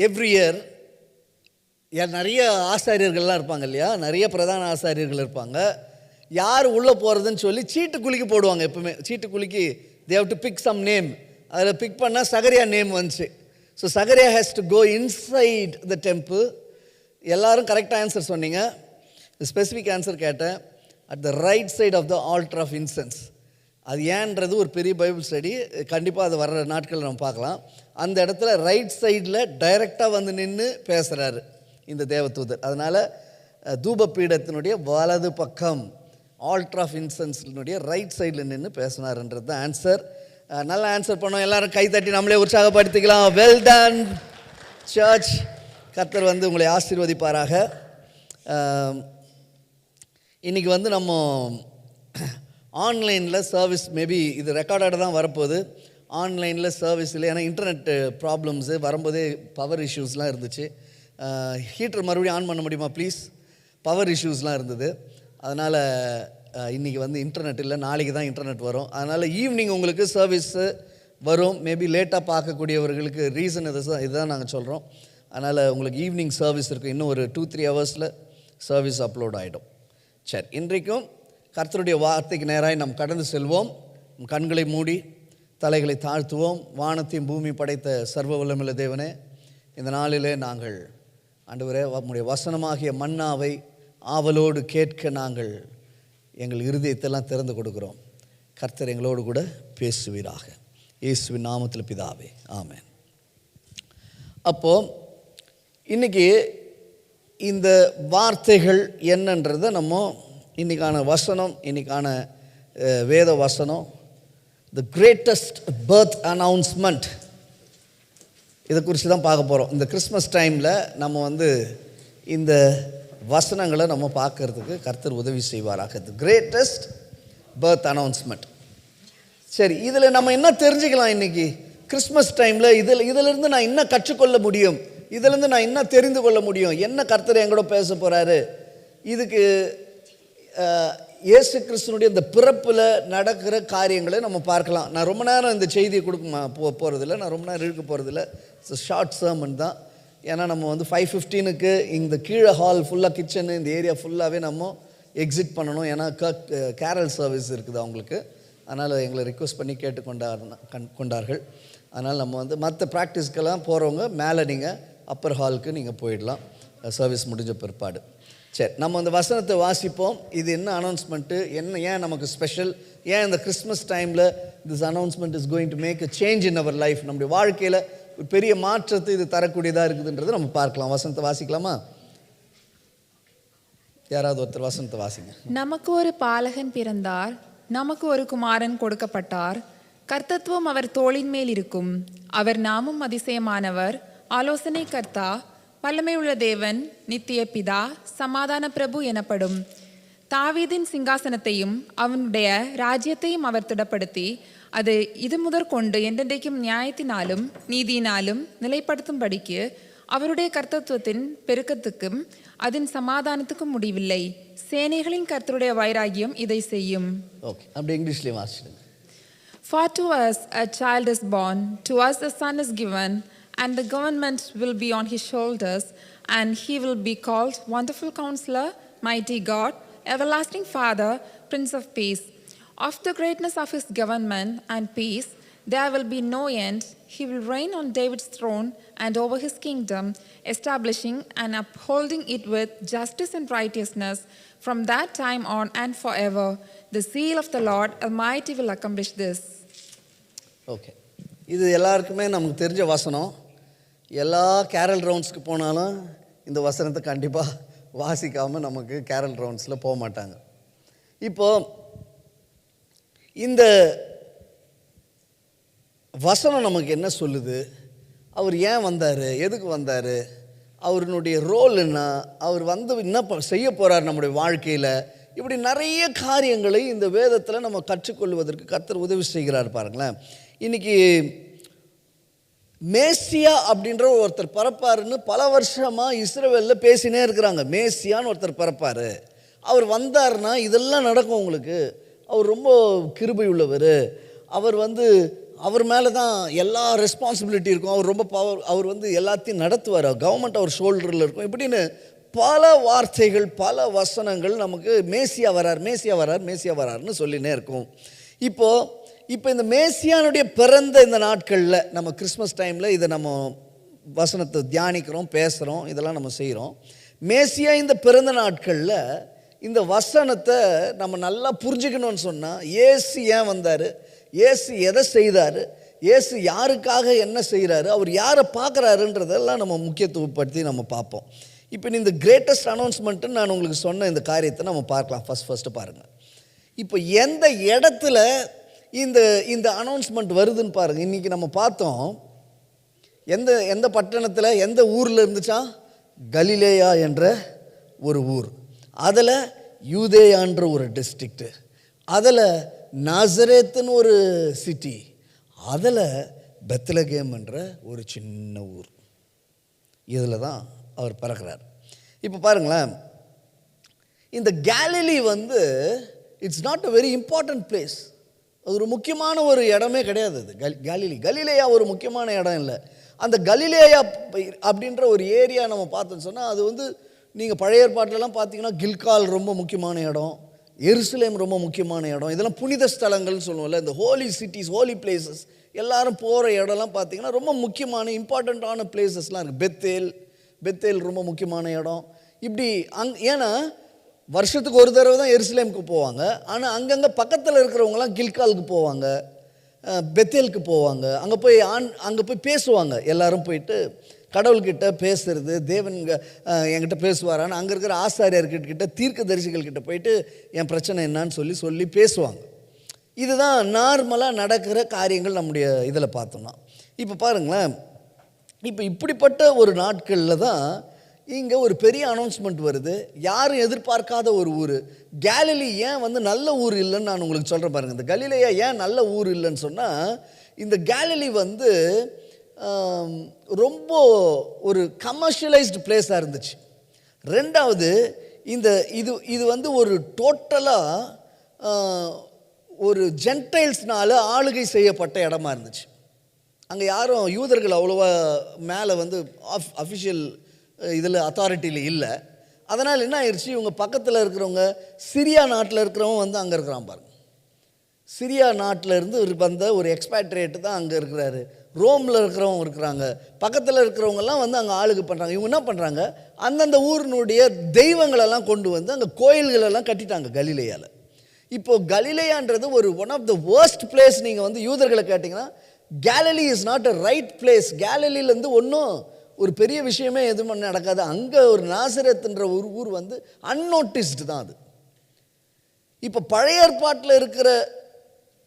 எவ்ரி இயர் நிறைய ஆசாரியர்கள்லாம் இருப்பாங்க இல்லையா, நிறைய பிரதான ஆசாரியர்கள் இருப்பாங்க. யார் உள்ளே போகிறதுன்னு சொல்லி சீட்டு குலுக்கி போடுவாங்க. எப்பவுமே சீட்டு குலுக்கி they have to pick some name. அதில் பிக் பண்ணால் சகரியா நேம் வந்துச்சு. So Zechariah has to go inside the temple. எல்லாரும் கரெக்டாக ஆன்சர் சொன்னீங்க. ஸ்பெசிஃபிக் ஆன்சர் கேட்டேன். At the right side of the altar of incense. அது ஏன்றது ஒரு பெரிய பைபிள் ஸ்டடி, கண்டிப்பாக அது வர்ற நாட்களில் நம்ம பார்க்கலாம். அந்த இடத்துல ரைட் சைடில் டைரெக்டாக வந்து நின்று பேசுகிறாரு இந்த தேவதூதர். அதனால் தூபபீடத்தினுடைய வலது பக்கம் ஆல்டர் ஆஃப் இன்சென்ஸினுடைய ரைட் சைடில் நின்று பேசினார்ன்றது தான் ஆன்சர். நல்லா ஆன்சர் பண்ணோம். எல்லாரும் கை தட்டி நம்மளே உற்சாகப்படுத்திக்கலாம். Well done search. கர்த்தர் வந்து உங்களை ஆசீர்வதிப்பாராக. இன்றைக்கி வந்து நம்ம ஆன்லைனில் சர்வீஸ், மேபி இது ரெக்கார்டாக தான் வரப்போகுது. ஆன்லைனில் சர்வீஸ் இல்லை, ஏன்னா இன்டர்நெட் ப்ராப்ளம்ஸு வரும்போதே பவர் இஷ்யூஸ்லாம் இருந்துச்சு. ஹீட்டர் மறுபடியும் ஆன் பண்ண முடியுமா ப்ளீஸ்? பவர் இஷ்யூஸ்லாம் இருந்தது. அதனால் இன்றைக்கி வந்து இன்டர்நெட் இல்லை, நாளைக்கு தான் இன்டர்நெட் வரும். அதனால் ஈவினிங் உங்களுக்கு சர்வீஸு வரும். மேபி லேட்டாக பார்க்கக்கூடியவர்களுக்கு ரீசன் இதுதான் நாங்கள் சொல்கிறோம். அதனால் உங்களுக்கு ஈவினிங் சர்வீஸ் இருக்கும். இன்னும் ஒரு 2-3 ஹவர்ஸில் சர்வீஸ் அப்லோட் ஆகிடும். சரி, இன்றைக்கும் கர்த்தருடைய வார்த்தைக்கு நேராக நாம் கடந்து செல்வோம். கண்களை மூடி தலைகளை தாழ்த்துவோம். வானத்தையும் பூமி படைத்த சர்வ வல்லமையுள்ள தேவனே, இந்த நாளிலே நாங்கள் ஆண்டவரே உம்முடைய வசனமாகிய மன்னாவை ஆவலோடு கேட்க நாங்கள் எங்கள் இருதயத்தெல்லாம் திறந்து கொடுக்குறோம். கர்த்தர் எங்களோடு கூட பேசுவீராக. இயேசுவின் நாமத்தில் பிதாவே, ஆமென். அப்போது இன்றைக்கி இந்த வார்த்தைகள் என்னன்றதை நம்ம இன்றைக்கான வசனம், இன்றைக்கான வேத வசனம், த கிரேட்டஸ்ட் பர்த் அனௌன்ஸ்மெண்ட், இதை குறித்து தான் பார்க்க போகிறோம். இந்த கிறிஸ்மஸ் டைமில் நம்ம வந்து இந்த வசனங்களை நம்ம பார்க்கறதுக்கு கர்த்தர் உதவி செய்வாராக. The greatest birth announcement. சரி, இதில் நம்ம என்ன தெரிஞ்சுக்கலாம் இன்றைக்கி கிறிஸ்மஸ் டைமில்? இதிலிருந்து நான் என்ன கற்றுக்கொள்ள முடியும்? இதிலேருந்து நான் என்ன தெரிந்து கொள்ள முடியும்? என்ன கர்த்தர் எங்கூட பேச போகிறாரு? இதுக்கு இயேசு கிறிஸ்துனுடைய இந்த பிறப்பில் நடக்கிற காரியங்களை நம்ம பார்க்கலாம். நான் ரொம்ப நேரம் இந்த செய்தியை போகிறதில்ல, நான் ரொம்ப நேரம் இருக்க போகிறதில்ல. இட்ஸ் ஷார்ட் சர்மன் தான். ஏன்னா நம்ம வந்து 5:15க்கு இந்த கீழே ஹால் ஃபுல்லாக, கிச்சனு, இந்த ஏரியா ஃபுல்லாகவே நம்ம எக்ஸிட் பண்ணணும். ஏன்னா கேரல் சர்வீஸ் இருக்குது அவங்களுக்கு. அதனால் எங்களை ரிக்வெஸ்ட் பண்ணி கொண்டார்கள். அதனால் நம்ம வந்து மற்ற ப்ராக்டிஸ்க்கெல்லாம் போகிறவங்க மேலே நீங்கள் அப்பர் ஹாலுக்கு நீங்கள் போயிடலாம் சர்வீஸ் முடிஞ்ச பிற்பாடு. சரி, நம்ம அந்த வசனத்தை வாசிப்போம். இது என்ன அனௌன்ஸ்மெண்ட்டு, என்ன, ஏன் நமக்கு ஸ்பெஷல், ஏன் இந்த கிறிஸ்மஸ் டைமில் this announcement is going to make a change in our life, நம்முடைய வாழ்க்கையில் ஒரு பெரிய மாற்றத்தை இது தரக்கூடியதாக இருக்குதுன்றது நம்ம பார்க்கலாம். வசனத்தை வாசிக்கலாமா? யாராவது ஒருத்தர் வசனத்தை வாசிங்க. நமக்கு ஒரு பாலகன் பிறந்தார், நமக்கு ஒரு குமாரன் கொடுக்கப்பட்டார், கர்த்தத்துவம் அவர் தோளின் மேல் இருக்கும். அவர் நாமும் அதிசயமானவர், ஆலோசனை கர்த்தா, வல்லமை உள்ள தேவன், நித்திய பிதா, சமாதான பிரபு எனப்படும். தாவீதின் சிங்காசனத்தையும் அவனுடைய ராஜ்யத்தையும் அவர் திடப்படுத்தி அது இது முதற்கொண்டு என்றென்றைக்கும் நியாயத்தினாலும் நீதியினாலும் நிலைப்படுத்தும்படிக்கு அவருடைய கர்த்தத்துவத்தின் பெருக்கத்துக்கும் அதன் சமாதானத்துக்கும் முடிவில்லை. சேனைகளின் கர்த்தருடைய வைராகியம் இதை செய்யும். ஓகே, அப்படி இங்கிலீஷ்லேயே வாசிடுங்க. For to us a child is born, to us a son is given, and the government will be on his shoulders, and he will be called Wonderful Counselor, Mighty God, Everlasting Father, Prince of Peace. Of the greatness of his government and peace there will be no end. He will reign on David's throne and over his kingdom, establishing and upholding it with justice and righteousness from that time on and forever. The seal of the Lord Almighty will accomplish this. Okay, இது எல்லாருக்குமே நமக்கு தெரிஞ்ச வசனம். எல்லா carol ரவுண்ட்ஸ்க்கு போனாலும் இந்த வசனத்தை கண்டிப்பாக வாசிக்காமல் நமக்கு கேரல் ரவுண்ட்ஸில் போக மாட்டாங்க. இப்போது இந்த வசனம் நமக்கு என்ன சொல்லுது? அவர் ஏன் வந்தார், எதுக்கு வந்தார், அவருடைய ரோல் என்ன, அவர் வந்து என்ன செய்ய போகிறார் நம்முடைய வாழ்க்கையில், இப்படி நிறைய காரியங்களை இந்த வேதத்தில் நம்ம கற்றுக்கொள்வதற்கு கர்த்தர் உதவி செய்கிறார். பாருங்களேன், இன்றைக்கி மேசியா அப்படின்ற ஒருத்தர் பிறப்பாருன்னு பல வருஷமாக இஸ்ரவேலில் பேசினே இருக்கிறாங்க. மேசியான்னு ஒருத்தர் பிறப்பார், அவர் வந்தார்னா இதெல்லாம் நடக்கும் உங்களுக்கு, அவர் ரொம்ப கிருபை உள்ளவர், அவர் வந்து அவர் மேலே தான் எல்லா ரெஸ்பான்சிபிலிட்டி இருக்கும், அவர் ரொம்ப பவர், அவர் வந்து எல்லாத்தையும் நடத்துவார், கவர்மெண்ட் அவர் ஷோல்டரில் இருக்கும், இப்படின்னு பல வார்த்தைகள் பல வசனங்கள் நமக்கு மேசியா வரார் மேசியா வரார் மேசியா வரார்னு சொல்லினே இருக்கும். இப்போ இந்த மேசியானுடைய பிறந்த இந்த நாட்களில் நம்ம கிறிஸ்மஸ் டைமில் இதை நம்ம வசனத்தை தியானிக்கிறோம், பேசுகிறோம், இதெல்லாம் நம்ம செய்கிறோம். மேசியா இந்த பிறந்த நாட்களில் இந்த வசனத்தை நம்ம நல்லா புரிஞ்சுக்கணும்னு சொன்னால், இயேசு ஏன் வந்தார், இயேசு எதை செய்தார், இயேசு யாருக்காக என்ன செய்கிறாரு, அவர் யாரை பார்க்குறாருன்றதெல்லாம் நம்ம முக்கியத்துவப்படுத்தி நம்ம பார்ப்போம். இப்போ இந்த கிரேட்டஸ்ட் அனௌன்ஸ்மெண்ட்டுன்னு நான் உங்களுக்கு சொன்ன இந்த காரியத்தை நம்ம பார்க்கலாம். ஃபஸ்ட்டு பாருங்கள், இப்போ எந்த இடத்துல இந்த அனௌன்ஸ்மெண்ட் வருதுன்னு பாருங்கள். இன்றைக்கி நம்ம பார்த்தோம், எந்த பட்டணத்தில் எந்த ஊரில் இருந்துச்சா, கலிலேயா என்ற ஒரு ஊர், அதில் யூதேயான்ற ஒரு டிஸ்ட்ரிக்ட்டு, அதில் நாசரேத்துன்னு ஒரு சிட்டி, அதில் பெத்லகேம் என்ற ஒரு சின்ன ஊர், இதில் தான் அவர் பிறக்கிறார். இப்போ பாருங்களேன், இந்த கேலிலி வந்து it's not a very important place, அது ஒரு முக்கியமான ஒரு இடமே கிடையாது. அது கலிலேயா ஒரு முக்கியமான இடம் இல்லை. அந்த கலிலேயா அப்படின்ற ஒரு ஏரியா நம்ம பார்த்தோன்னு சொன்னால், அது வந்து நீங்கள் பழைய ஏற்பாட்டிலலாம் பார்த்தீங்கன்னா கில்கால் ரொம்ப முக்கியமான இடம், எருசலேம் ரொம்ப முக்கியமான இடம், இதெல்லாம் புனித ஸ்தலங்கள்னு சொல்லுவோம்ல, இந்த ஹோலி சிட்டிஸ், ஹோலி பிளேசஸ், எல்லாரும் போகிற இடம்லாம் பார்த்தீங்கன்னா ரொம்ப முக்கியமான இம்பார்ட்டண்ட்டான பிளேசஸ்லாம் இருக்குது. பெத்தேல் ரொம்ப முக்கியமான இடம். இப்படி ஏன்னா வருஷத்துக்கு ஒரு தடவை தான் எருசலேமுக்கு போவாங்க, ஆனால் அங்கங்கே பக்கத்தில் இருக்கிறவங்களாம் கில்காலுக்கு போவாங்க, பெத்தேலுக்கு போவாங்க, அங்கே போய் பேசுவாங்க. எல்லோரும் போயிட்டு கடவுள்கிட்ட பேசுறது, தேவன் என்கிட்ட பேசுவாரான்னு அங்கே இருக்கிற ஆசாரியர்கிட்ட தீர்க்கதரிசிகள்கிட்ட போயிட்டு என் பிரச்சனை என்னான்னு சொல்லி பேசுவாங்க. இதுதான் நார்மலாக நடக்கிற காரியங்கள் நம்முடைய இதில் பார்த்தோம்னா. இப்போ பாருங்களேன், இப்போ இப்படிப்பட்ட ஒரு நாட்களில் தான் இங்கே ஒரு பெரிய அனௌன்ஸ்மெண்ட் வருது. யாரும் எதிர்பார்க்காத ஒரு ஊர் கேலிலி. ஏன் வந்து நல்ல ஊர் இல்லைன்னு நான் உங்களுக்கு சொல்கிறேன் பாருங்கள். இந்த கலிலேயா ஏன் நல்ல ஊர் இல்லைன்னு சொன்னால், இந்த கேலிலி வந்து ரொம்ப ஒரு கமர்ஷியலைஸ்டு பிளேஸாக இருந்துச்சு. ரெண்டாவது, இது வந்து ஒரு டோட்டலாக ஒரு ஜென்டைல்ஸ்னால ஆளுகை செய்யப்பட்ட இடமா இருந்துச்சு. அங்கே யாரும் யூதர்கள் அவ்வளோவா மேலே வந்து அஃபிஷியல் இதில் அத்தாரிட்டியில் இல்லை. அதனால் என்ன ஆயிடுச்சு, இவங்க பக்கத்தில் இருக்கிறவங்க சிரியா நாட்டில் இருக்கிறவங்க வந்து அங்கே இருக்கிறான் பாருங்க. சிரியா நாட்டில் இருந்து வந்த ஒரு எக்ஸ்பேட்ரேட்டு தான் அங்கே இருக்கிறாரு. ரோமில் இருக்கிறவங்க இருக்கிறாங்க, பக்கத்தில் இருக்கிறவங்கெல்லாம் வந்து அங்கே ஆளுக்கு பண்ணுறாங்க. இவங்க என்ன பண்ணுறாங்க, அந்தந்த ஊரினுடைய தெய்வங்களெல்லாம் கொண்டு வந்து அங்கே கோயில்களெல்லாம் கட்டிட்டாங்க கலிலேயாவில். இப்போது கலிலேயான்றது ஒரு one of the worst place. நீங்கள் வந்து யூதர்களை கேட்டிங்கன்னா Galilee is not a right place. கேலிலியிலேருந்து ஒன்றும் ஒரு பெரிய விஷயமே எதுவும் நடக்காது. அங்கே ஒரு நாசரேத்துன்ற ஒரு ஊர் வந்து அன்னோட்டிஸ்டு தான் அது. இப்போ பழைய ஏற்பாட்டில் இருக்கிற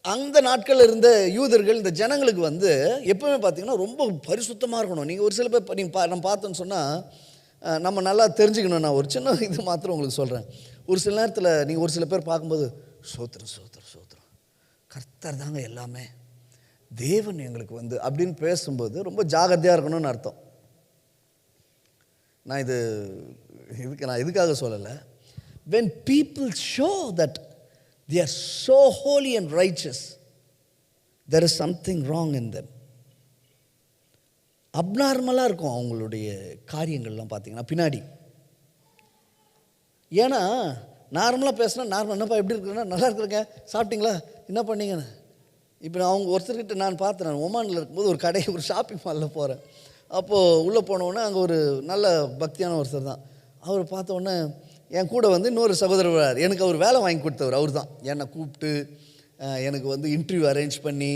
அந்த நாட்களில் இருந்த யூதர்கள், இந்த ஜனங்களுக்கு வந்து எப்பவுமே பார்த்தீங்கன்னா ரொம்ப பரிசுத்தமாக இருக்கணும். நீங்கள் ஒரு சில பேர் நம்ம பார்த்தோன்னு சொன்னால் நம்ம நல்லா தெரிஞ்சுக்கணும். நான் ஒரு சின்ன இது மாத்திரம் உங்களுக்கு சொல்கிறேன். ஒரு சில நேரத்தில் நீங்கள் ஒரு சில பேர் பார்க்கும்போது சோத்திரம் சோத்திரம் சோத்திரம் கர்த்தர் தாங்க எல்லாமே, தேவன் எங்களுக்கு வந்து அப்படின்னு பேசும்போது ரொம்ப ஜாகிரதையாக இருக்கணும்னு அர்த்தம். நான் இதுக்காக சொல்லலை. when people show that they are so holy and righteous, there is something wrong in them. அப்நார்மலாக இருக்கும் அவங்களுடைய காரியங்கள்லாம் பார்த்தீங்கன்னா பின்னாடி. ஏன்னா நார்மலாக பேசினா நார்மல், என்னப்பா எப்படி இருக்குன்னா, நல்லா இருக்கிறேங்க, சாப்பிட்டீங்களா, என்ன பண்ணீங்கன்னு. இப்போ அவங்க ஒருத்தர்கிட்ட நான் பார்த்தேன், நான் ஒமானில் இருக்கும்போது ஒரு ஷாப்பிங் மாலில் போகிறேன். அப்போது உள்ளே போனோடனே அங்கே ஒரு நல்ல பக்தியான ஒருத்தர் தான். அவரை பார்த்தோன்னே என் கூட வந்து இன்னொரு சகோதரர் வரார். எனக்கு அவர் வேலை வாங்கி கொடுத்தவர் அவர் தான். என்னை கூப்பிட்டு எனக்கு வந்து இன்டர்வியூ அரேஞ்ச் பண்ணி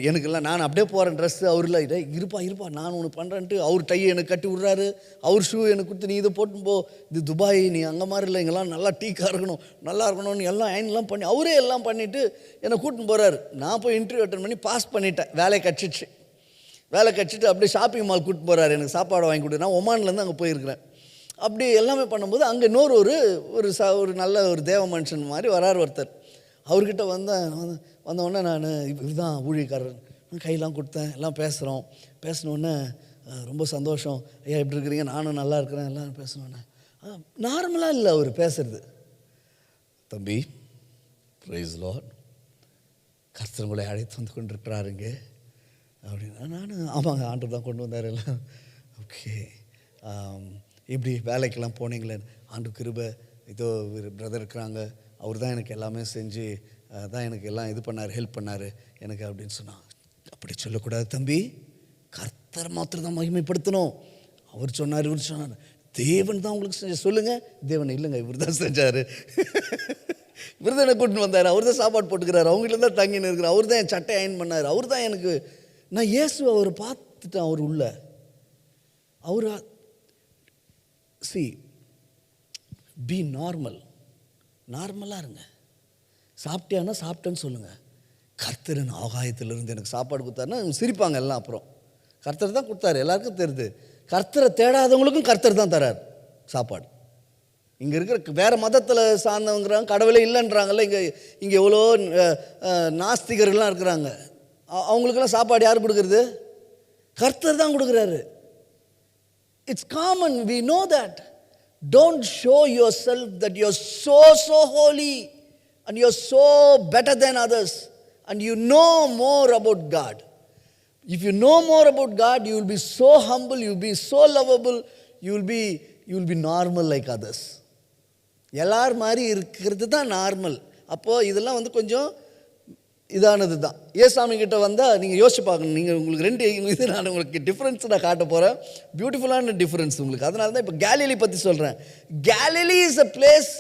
எனக்கெல்லாம் நான் அப்படியே போகிறேன் ட்ரெஸ்ஸு, அவரில் இருப்பா நான் ஒன்று பண்ணுறேன்ட்டு அவர் டையை எனக்கு கட்டி விட்றாரு, அவர் ஷூ எனக்கு கொடுத்து, நீ இதை போட்டு போ, இது துபாய், நீ அங்கே மாதிரி இல்லை, இங்கெல்லாம் நல்லா டீக்காக இருக்கணும், நல்லா இருக்கணும்னு எல்லாம் அயன்லாம் பண்ணி அவரே எல்லாம் பண்ணிவிட்டு என்னை கூட்டின்னு போகிறாரு. நான் போய் இன்டர்வியூ அட்டன் பண்ணி பாஸ் பண்ணிட்டேன், வேலை கட்சிட்டு அப்படியே ஷாப்பிங் மால் கூட்டின்னு போகிறாரு, எனக்கு சாப்பாடு வாங்கி கொடுத்து. நான் ஒமான்லேருந்து அங்கே போயிருக்கிறேன். அப்படி எல்லாமே பண்ணும்போது அங்கே இன்னொரு ஒரு நல்ல ஒரு தேவ மனுஷன் மாதிரி வராரு ஒருத்தர். அவர்கிட்ட வந்தவுடனே நான் இதுதான் ஊழியக்காரர், கையெல்லாம் கொடுத்தேன், எல்லாம் பேசினோடனே ரொம்ப சந்தோஷம், ஐயா எப்படி இருக்கிறீங்க, நானும் நல்லா இருக்கிறேன், எல்லாம் பேசினோன்னே நார்மலாக இல்லை அவர் பேசுறது. தம்பி, பிரைஸ் லார்ட், கர்த்தர் உங்களை அழைத்து வந்து கொண்டிருக்கிறாருங்க அப்படின்னா, நான் ஆமாங்க, ஆண்டவர் தான் கொண்டு வந்தார் எல்லாம். ஓகே, எப்படி வேலைக்கெல்லாம் போனீங்களே, ஆண்டு கிருபை, இதோ பிரதர் இருக்கிறாங்க, அவர் தான் எனக்கு எல்லாமே செஞ்சு தான் எனக்கு எல்லாம் இது பண்ணார், ஹெல்ப் பண்ணார் எனக்கு அப்படின்னு சொன்னான். அப்படி சொல்லக்கூடாது தம்பி, கர்த்தர் மாத்திரம் தான் மகிமைப்படுத்தணும். அவர் சொன்னார், இவர் சொன்னார், தேவன் தான் உங்களுக்கு செஞ்ச. சொல்லுங்கள், தேவன் இல்லைங்க, இவர் தான் செஞ்சார், இவர் தான் எனக்கு கூட்டின்னு வந்தார், அவர் தான் சாப்பாடு போட்டுக்கிறார், அவங்ககிட்ட தான் தங்கின்னு இருக்கிறார், அவர் தான் என் சட்டை அயன் பண்ணார், அவர் தான் எனக்கு. நான் இயேசு அவர் பார்த்துட்டேன், அவர் உள்ள அவர். சி, பி நார்மலாக இருங்க. சாப்பிட்டியானா சாப்பிட்டேன்னு சொல்லுங்கள். கர்த்தரின் ஆகாயத்திலிருந்து எனக்கு சாப்பாடு கொடுத்தாருன்னா சிரிப்பாங்க எல்லாம். அப்புறம் கர்த்தர் தான் கொடுத்தாரு, எல்லாருக்கும் தெரியுது. கர்த்தரை தேடாதவங்களுக்கும் கர்த்தர் தான் தரார் சாப்பாடு. இங்கே இருக்கிற வேறு மதத்தில் சார்ந்தவங்கிறாங்க, கடவுளே இல்லைன்றாங்கல்ல. இங்கே எவ்வளோ நாஸ்திகர்கள்லாம் இருக்கிறாங்க, அவங்களுக்கெல்லாம் சாப்பாடு யார் கொடுக்குறது? கர்த்தர் தான் கொடுக்குறாரு. It's common, we know that. Don't show yourself that you're so holy and you're so better than others and you know more about God. If you know more about God, you will be so humble, you will be so lovable, you will be normal like others. எல்லார் மாதிரி இருக்கிறது தான் normal. அப்போது இதெல்லாம் வந்து கொஞ்சம் இதானது தான். ஏசாமி கிட்ட வந்தால் நீங்கள் யோசிச்சு பார்க்கணும். நீங்கள் உங்களுக்கு ரெண்டு இது நான் உங்களுக்கு டிஃப்ரென்ஸ் நான் காட்ட போகிறேன், பியூட்டிஃபுல்லான டிஃப்ரென்ஸ் உங்களுக்கு. அதனால தான் இப்போ கேலிலி பற்றி சொல்கிறேன். கேலிலி இஸ் அ பிளேஸ்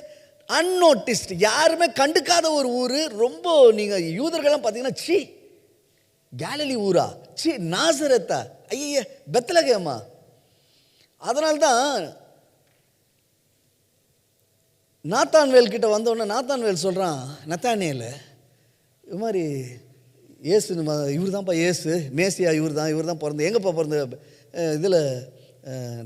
அன்னோட்டிஸ்ட், யாருமே கண்டுக்காத ஒரு ஊர். ரொம்ப நீங்கள் யூதர்கள்லாம் பார்த்தீங்கன்னா, சி கேலிலி ஊரா, சி நாசரத்தா, ஐய பெத்லகேமா. அதனால்தான் நாத்தான்வேல் கிட்ட வந்தோடனே நாத்தான்வேல் சொல்கிறான், நத்தானியேல் இது மாதிரி ஏசு இவர் தான்ப்பா ஏசு மேசியா, இவர் தான் பிறந்த. எங்கேப்பா பிறந்த? இதில்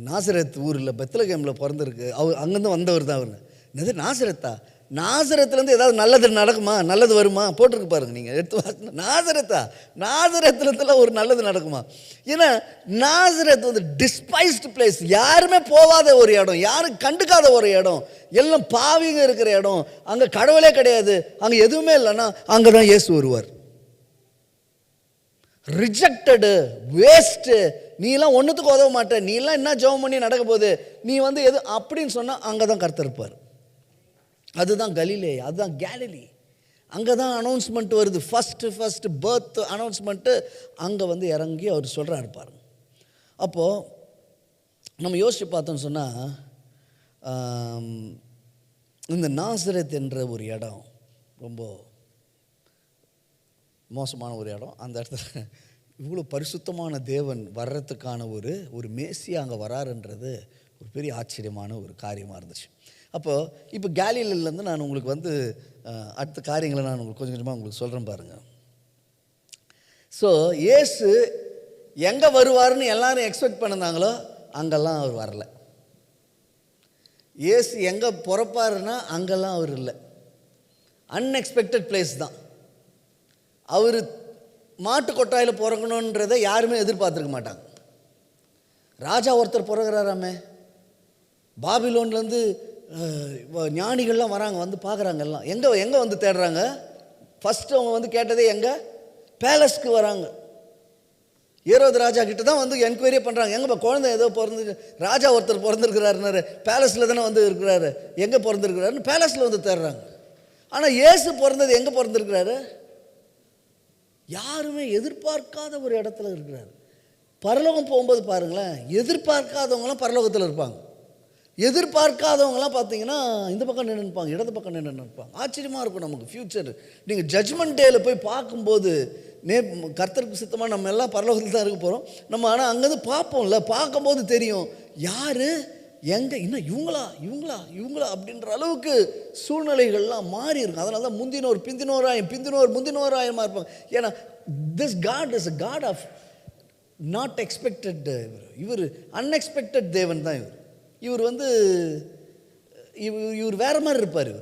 நாசரத் ஊரில் பெத்லகேமில் பிறந்திருக்கு, அவர் அங்கேருந்து வந்தவர் தான் அவர். என்னது நாசரத்தா? நாசரத்துலேருந்து ஏதாவது நல்லது நடக்குமா, நல்லது வருமா? போட்டிருக்கு பாருங்க, நீங்கள் எடுத்து நாசரத்துலேருந்துலாம் ஒரு நல்லது நடக்குமா? ஏன்னா நாசரத் வந்து டிஸ்பைஸ்டு பிளேஸ், யாருமே போகாத ஒரு இடம், யாரும் கண்டுக்காத ஒரு இடம், எல்லாம் பாவிங்க இருக்கிற இடம். அங்கே கடவுளே கிடையாது, அங்கே எதுவுமே இல்லைன்னா அங்கே தான் இயேசு வருவார். ரிஜெக்டடு, வேஸ்ட்டு, நீலாம் ஒன்றுத்துக்கு உதவ மாட்டேன், நீலாம் என்ன ஜெபம் பண்ணி நடக்க போகுது, நீ வந்து எது அப்படின்னு சொன்னால் அங்கே தான் கர்த்தர் இருப்பார். அதுதான் கலிலே, அதுதான் கேலிலி. அங்கே தான் அனௌன்ஸ்மெண்ட் வருது, ஃபஸ்ட்டு பர்த் அனௌன்ஸ்மெண்ட்டு அங்கே வந்து இறங்கி அவர் சொல்கிறாரு பாருங்க. அப்போது நம்ம யோசித்து பார்த்தோம்னு சொன்னால், இந்த நாசரத் என்ற ஒரு இடம் ரொம்ப மோசமான ஒரு இடம். அந்த இடத்துல இவ்வளோ பரிசுத்தமான தேவன் வர்றதுக்கான ஒரு மேசியா அங்கே வராருன்றது ஒரு பெரிய ஆச்சரியமான ஒரு காரியமாக இருந்துச்சு. அப்போது இப்போ கேலிலேருந்து நான் உங்களுக்கு வந்து அடுத்த காரியங்களை நான் உங்களுக்கு கொஞ்சமாக உங்களுக்கு சொல்கிறேன் பாருங்கள். ஸோ இயேசு எங்கே வருவார்னு எல்லாரும் எக்ஸ்பெக்ட் பண்ணியிருந்தாங்களோ அங்கெல்லாம் அவர் வரல. இயேசு எங்கே பிறப்பாருன்னா அங்கெல்லாம் அவர் இல்லை. அன்எக்ஸ்பெக்டட் பிளேஸ் தான். அவர் மாட்டு கொட்டாயில் பிறக்கணுன்றதை யாருமே எதிர்பார்த்துருக்க மாட்டாங்க. ராஜா ஒருத்தர் பிறகுறாராமே, பாபிலோன்லேருந்து ஞானிகள்லாம் வராங்க, வந்து பார்க்குறாங்க. எல்லாம் எங்கே வந்து தேடுறாங்க? ஃபஸ்ட்டு அவங்க வந்து கேட்டதே எங்கே? பேலஸ்க்கு வராங்க. ஏரோது ராஜா கிட்ட தான் வந்து என்கொயரியே பண்ணுறாங்க. எங்கப்பா குழந்தை ஏதோ பிறந்து ராஜா ஒருத்தர் பிறந்திருக்கிறாருன்னாரு, பேலஸில் தானே வந்து இருக்கிறாரு, எங்கே பிறந்திருக்கிறாருன்னு பேலஸில் வந்து தேடுறாங்க. ஆனால் இயேசு பிறந்தது எங்கே பிறந்திருக்கிறாரு? யாருமே எதிர்பார்க்காத ஒரு இடத்துல இருக்கிறாரு. பரலோகம் போகும்போது பாருங்களேன், எதிர்பார்க்காதவங்களாம் பரலோகத்தில் இருப்பாங்க. எதிர்பார்க்காதவங்களாம் பார்த்தீங்கன்னா இந்த பக்கம் நின்று இருப்பாங்க, இடது பக்கம் நின்று இருப்பாங்க. ஆச்சரியமாக இருக்கும் நமக்கு ஃப்யூச்சர். நீங்கள் ஜட்ஜ்மெண்ட் டேயில் போய் பார்க்கும்போது கர்த்தருக்கு சித்தமாக நம்ம எல்லாம் பரலோகத்தில் தான் இருக்க போகிறோம் நம்ம. ஆனால் அங்கேருந்து பார்ப்போம்ல, பார்க்கும்போது தெரியும் யார் எங்கே, இன்னும் இவங்களா அப்படின்ற அளவுக்கு சூழ்நிலைகள்லாம் மாறி இருக்கும். அதனால தான் முந்தினோர் முந்தினோராயமாக இருப்பாங்க. ஏன்னா this God is a God of not expected. இவர் அன்எக்ஸ்பெக்டட் தேவன் தான் இவர் வந்து இவர் வேறு மாதிரி இருப்பார்.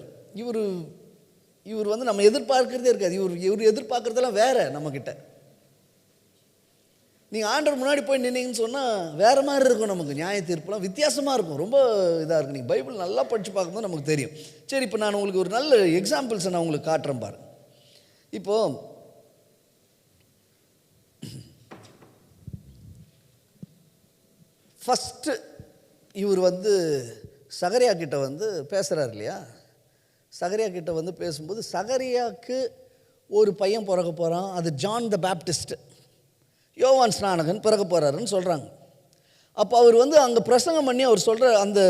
இவர் வந்து நம்ம எதிர்பார்க்கறதே இருக்காது. இவர் எதிர்பார்க்குறதெல்லாம் வேறு நம்மக்கிட்ட. நீங்கள் ஆண்டவர் முன்னாடி போய் நின்னீங்கன்னு சொன்னால் வேறு மாதிரி இருக்கும். நமக்கு நியாய தீர்ப்புலாம் வித்தியாசமாக இருக்கும், ரொம்ப இதாக இருக்கும். நீங்கள் பைபிள் நல்லா படித்து பார்க்கும்போது நமக்கு தெரியும். சரி, இப்போ நான் உங்களுக்கு ஒரு நல்ல எக்ஸாம்பிள்ஸை நான் உங்களுக்கு காட்டுறேன் பாருங்க. இப்போது ஃபஸ்ட்டு இவர் வந்து சகரியா கிட்ட வந்து பேசுகிறார் இல்லையா? சகரியா கிட்ட வந்து பேசும்போது சகரியாவுக்கு ஒரு பையன் பிறக்க போகிறான். அது ஜான் த பேப்டிஸ்ட், யோவான் ஸ்நானகன் பிறக்க போகிறாருன்னு சொல்கிறாங்க. அப்போ அவர் வந்து அங்கே பிரசங்கம் பண்ணி அவர் சொல்கிற அந்த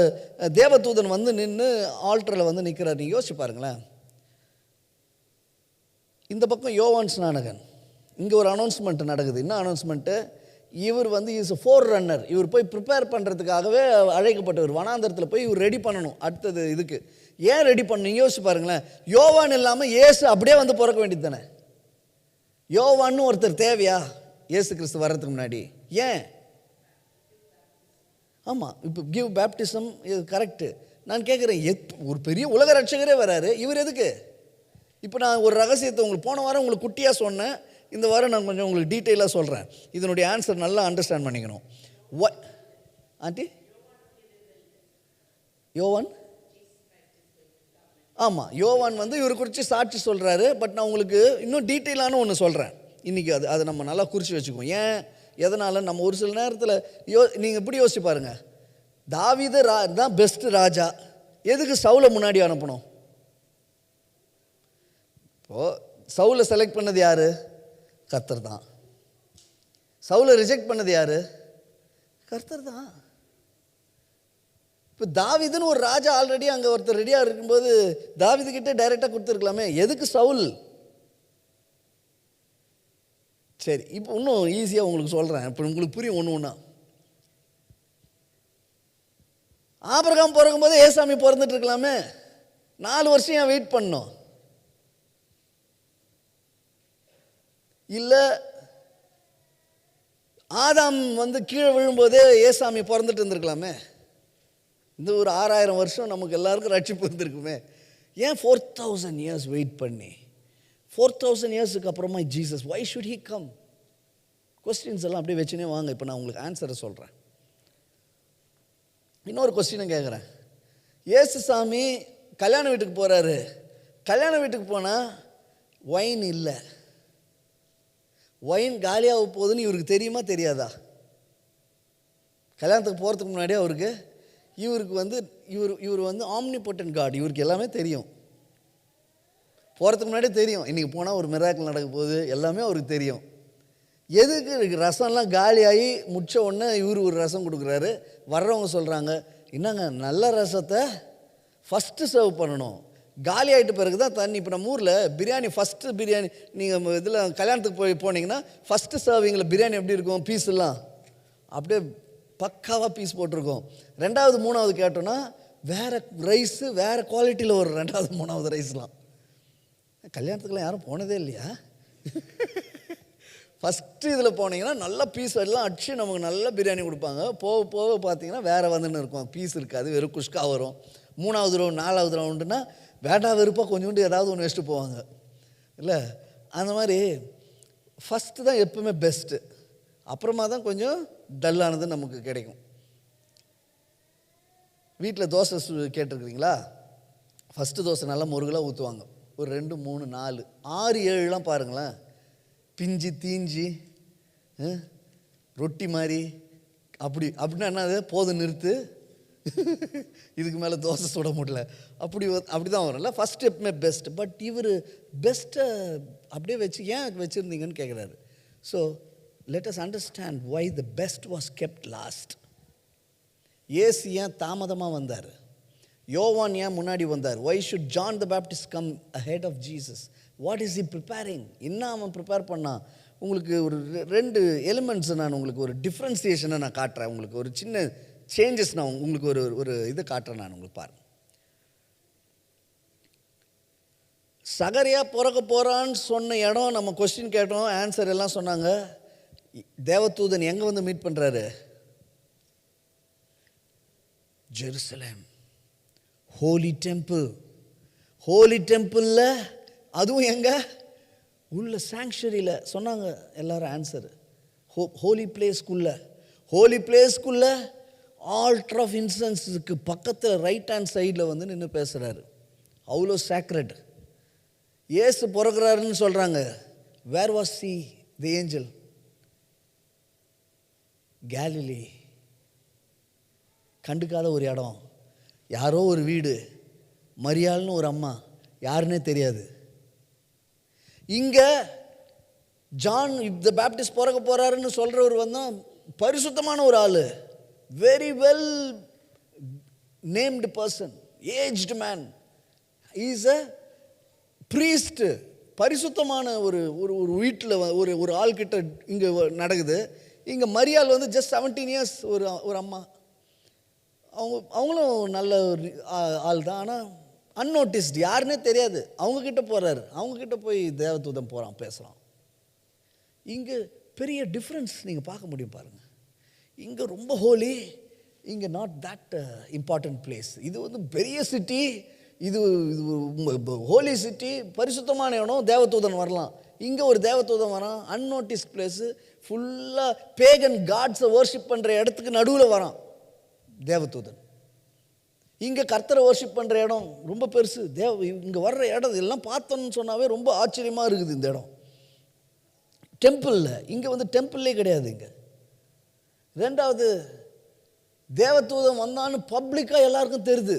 தேவதூதன் வந்து நின்று ஆல்டரில் வந்து நிற்கிறார். நீங்கள் யோசிச்சு பாருங்களேன். இந்த பக்கம் யோவான் ஸ்நானகன், இங்கே ஒரு அனௌன்ஸ்மெண்ட் நடக்குது. என்ன அனௌன்ஸ்மெண்ட்டு? இவர் வந்து இஸ் ஃபோர் ரன்னர். இவர் போய் ப்ரிப்பேர் பண்ணுறதுக்காகவே அழைக்கப்பட்டவர். வனாந்தரத்தில் போய் இவர் ரெடி பண்ணணும் அடுத்தது இதுக்கு. ஏன் ரெடி பண்ணணும் யோசிச்சு பாருங்களேன். யோவான் இல்லாமல் இயேசு அப்படியே வந்து பிறக்க வேண்டியது தானே. யோவான்னு ஒருத்தர் தேவையா இயேசு கிறிஸ்து வர்றதுக்கு முன்னாடி? ஏன்? ஆமாம், இப்போ கிவ் பேப்டிசம் இது கரெக்டு. நான் கேட்குறேன், ஒரு பெரிய உலக ரட்சகரே வராரு, இவர் எதுக்கு? இப்போ நான் ஒரு ரகசியத்தை உங்களுக்கு போன வாரம் உங்களுக்கு குட்டியாக சொன்னேன், இந்த வாரம் நான் கொஞ்சம் உங்களுக்கு டீட்டெயிலாக சொல்கிறேன். இதனுடைய ஆன்சர் நல்லா அண்டர்ஸ்டாண்ட் பண்ணிக்கணும். ஆண்டி யோவான், ஆமாம், யோவான் வந்து இவர் குறித்து சாட்சி சொல்கிறாரு. பட் நான் உங்களுக்கு இன்னும் டீட்டெயிலான ஒன்று சொல்கிறேன் இன்றைக்கி. அதை நம்ம நல்லா குறித்து வச்சுக்குவோம். ஏன், எதனால்? நம்ம ஒரு சில நேரத்தில் நீங்கள் இப்படி யோசிச்சு பாருங்கள். தாவீது தான் பெஸ்ட்டு ராஜா, எதுக்கு சவுலை முன்னாடி அனுப்பணும்? இப்போது சவுலை செலக்ட் பண்ணது யார்? கர்த்தர் தான். சவுலை ரிஜெக்ட் பண்ணது யார்? கர்த்தர் தான். இப்போ தாவீதுன்னு ஒரு ராஜா ஆல்ரெடி அங்கே ஒருத்தர் ரெடியாக இருக்கும்போது தாவீதுக்கிட்டே டைரெக்டாக கொடுத்துருக்கலாமே, எதுக்கு சவுல்? சரி, இப்போ இன்னும் ஈஸியாக உங்களுக்கு சொல்கிறேன், இப்போ உங்களுக்கு புரியும் ஒன்று ஒன்றா. ஆபிரகாம் பிறக்கும்போது ஏசாமி பிறந்துட்டு இருக்கலாமே, 4 வருஷம் ஏன் வெயிட் பண்ணோம்? இல்லை ஆதாம் வந்து கீழே விழும்போதே ஏசாமி பிறந்துட்டு இருந்திருக்கலாமே. இந்த ஒரு 6000 வருஷம் நமக்கு எல்லாருக்கும் ரட்சிப்பு இருந்திருக்குமே. ஏன் 4000 இயர்ஸ் வெயிட் பண்ணி 4000 இயர்ஸுக்கு அப்புறமா Jesus, why should he come? Questions எல்லாம் அப்படியே வச்சுனே வாங்க. இப்போ நான் உங்களுக்கு ஆன்சரை சொல்கிறேன். இன்னொரு கொஸ்டினை கேட்குறேன். இயேசு சாமி கல்யாண வீட்டுக்கு போகிறாரு. கல்யாண வீட்டுக்கு போனால் ஒயின் இல்லை, ஒயின் காலியாக போகுதுன்னு இவருக்கு தெரியுமா தெரியாதா? கல்யாணத்துக்கு போகிறதுக்கு முன்னாடியே இவருக்கு வந்து இவர் வந்து ஆம்னிபொட்டன்ட் காட், இவருக்கு எல்லாமே தெரியும். போகிறதுக்கு முன்னாடியே தெரியும் இன்றைக்கி போனால் ஒரு மிராக்கிள் நடக்க போகுது, எல்லாமே அவருக்கு தெரியும். எதுக்கு ரசம்லாம் காலியாகி முடிச்ச உடனே இவர் ஒரு ரசம் கொடுக்குறாரு. வர்றவங்க சொல்கிறாங்க, என்னங்க நல்ல ரசத்தை ஃபஸ்ட்டு சர்வ் பண்ணணும், காலி ஆகிட்டு பிறகு தான் தண்ணி. இப்போ நம்ம ஊரில் பிரியாணி, ஃபஸ்ட்டு பிரியாணி நீங்கள் இதில் கல்யாணத்துக்கு போனீங்கன்னா ஃபஸ்ட்டு சர்விங்கில் பிரியாணி எப்படி இருக்கும்? பீஸ் எல்லாம் அப்படியே பக்காவாக பீஸ் போட்டிருக்கோம். 2வது 3வது கேட்டோன்னா வேறு ரைஸு, வேறு குவாலிட்டியில் ஒரு 2வது 3வது ரைஸ்லாம். கல்யாணத்துக்குலாம் யாரும் போனதே இல்லையா? ஃபஸ்ட்டு இதில் போனீங்கன்னா நல்ல பீஸ் எல்லாம் அடிச்சு நமக்கு நல்ல பிரியாணி கொடுப்பாங்க. போக போக பார்த்தீங்கன்னா வேறு வந்துன்னு இருக்கும், பீஸ் இருக்காது, வெறும் குஷ்கா வரும். 3வது ரவுண்ட் 4வது ரவுண்டுன்னா வேண்டா வெறுப்பாக கொஞ்சோண்டு ஏதாவது ஒன்று வச்சுட்டு போவாங்க இல்லை? அந்த மாதிரி ஃபஸ்ட்டு தான் எப்பவுமே பெஸ்ட்டு, அப்புறமா தான் கொஞ்சம் டல்லானது நமக்கு கிடைக்கும். வீட்டில் தோசை கேட்டிருக்கிறீங்களா? ஃபஸ்ட்டு தோசை நல்லா முருகலாக ஊற்றுவாங்க. ஒரு 2 3 4 6 7லாம் பாருங்களேன், பிஞ்சு தீஞ்சி ரொட்டி மாதிரி அப்படின்னா என்னது, போதும் நிறுத்து, இதுக்கு மேலே தோசை சுட முடியல, அப்படி தான் வரும்ல. First ஸ்டெப்மே best. பட் இவர் பெஸ்ட்டை அப்படியே வச்சு ஏன் வச்சுருந்தீங்கன்னு கேட்குறாரு. So let us understand why the best was kept last. இயேசு ஏன் தாமதமாக வந்தார், யோவான் ஏன் முன்னாடி வந்தார், why should John the Baptist come ahead of Jesus, what is he preparing, என்ன அவன் ப்ரிப்பேர் பண்ணான். உங்களுக்கு ஒரு 2 எலிமெண்ட்ஸை நான் உங்களுக்கு ஒரு டிஃப்ரென்சியேஷனை நான் காட்டுறேன், உங்களுக்கு ஒரு சின்ன சேஞ்சஸ் நான் உங்களுக்கு ஒரு இதை காட்டுறேன் நான் உங்களுக்கு. பாருங்கள், சகரியா பிறக்க போகிறான்னு சொன்ன இடம் நம்ம கொஸ்டின் கேட்டோம், ஆன்சர் எல்லாம் சொன்னாங்க. தேவதூதன் எங்கே வந்து மீட் பண்ணுறாரு, ஜெருசலேம், ஹோலி டெம்பிள். ஹோலி டெம்பிளில், அதுவும் எங்கே, உள்ள சாங்சுரியில் சொன்னாங்க எல்லாரும் ஆன்சர். ஹோலி பிளேஸ்க்குள்ளே, ஹோலி பிளேஸ்க்குள்ளே ஆல்டர் ஆஃப் இன்சென்ஸுக்கு பக்கத்தில் ரைட் ஹேண்ட் சைடில் வந்து நின்று பேசுகிறாரு. அவ்வளோ சேக்ரெட். இயேசு பிறகுறாருன்னு சொல்கிறாங்க. Where was she the angel, Galilee. கண்டுக்காத ஒரு இடம், யாரோ ஒரு வீடு, மரியாள்னு ஒரு அம்மா, யாருன்னே தெரியாது. இங்கே ஜான் த பேப்டிஸ்ட் பிறக்க போகிறாருன்னு சொல்கிறவர் வந்து பரிசுத்தமான ஒரு ஆள், very well named person, aged man, is a priest. பரிசுத்தமான ஒரு ஒரு வீட்டில் ஒரு ஆள்கிட்ட இங்கே நடக்குது. இங்கே மரியாள் வந்து ஜஸ்ட் 17 இயர்ஸ் ஒரு அம்மா. அவங்களும் நல்ல ஒரு ஆள் தான், ஆனால் அன்னோட்டிஸ்ட், யாருன்னே தெரியாது. அவங்கக்கிட்ட போகிறாரு, அவங்கக்கிட்ட போய் தேவதூதன் போகிறான், பேசுகிறான். இங்கே பெரிய டிஃப்ரென்ஸ் நீங்கள் பார்க்க முடியும் பாருங்கள். இங்கே ரொம்ப ஹோலி, இங்கே நாட் தட் இம்பார்ட்டன்ட் பிளேஸ். இது வந்து பெரிய சிட்டி, இது ஹோலி சிட்டி, பரிசுத்தமான இடம், தேவதூதன் வரலாம். இங்கே ஒரு தேவதூதன் வரான், அன்னோட்டிஸ்ட் பிளேஸு, ஃபுல்லாக பேகன் காட்ஸை வர்ஷிப் பண்ணுற இடத்துக்கு நடுவில் வரான் தேவதூதன். இங்கே கர்த்தரை வர்ஷிப் பண்ணுற இடம் ரொம்ப பெருசு. இங்கே வர்ற இடம் எல்லாம் பார்த்தோன்னு சொன்னாவே ரொம்ப ஆச்சரியமாக இருக்குது இந்த இடம். டெம்பிளில், இங்கே வந்து டெம்பிள்லே கிடையாது. இங்கே ரெண்டாவது, தேவதூதன் வந்தான்னு பப்ளிக்காக எல்லாருக்கும் தெரியுது.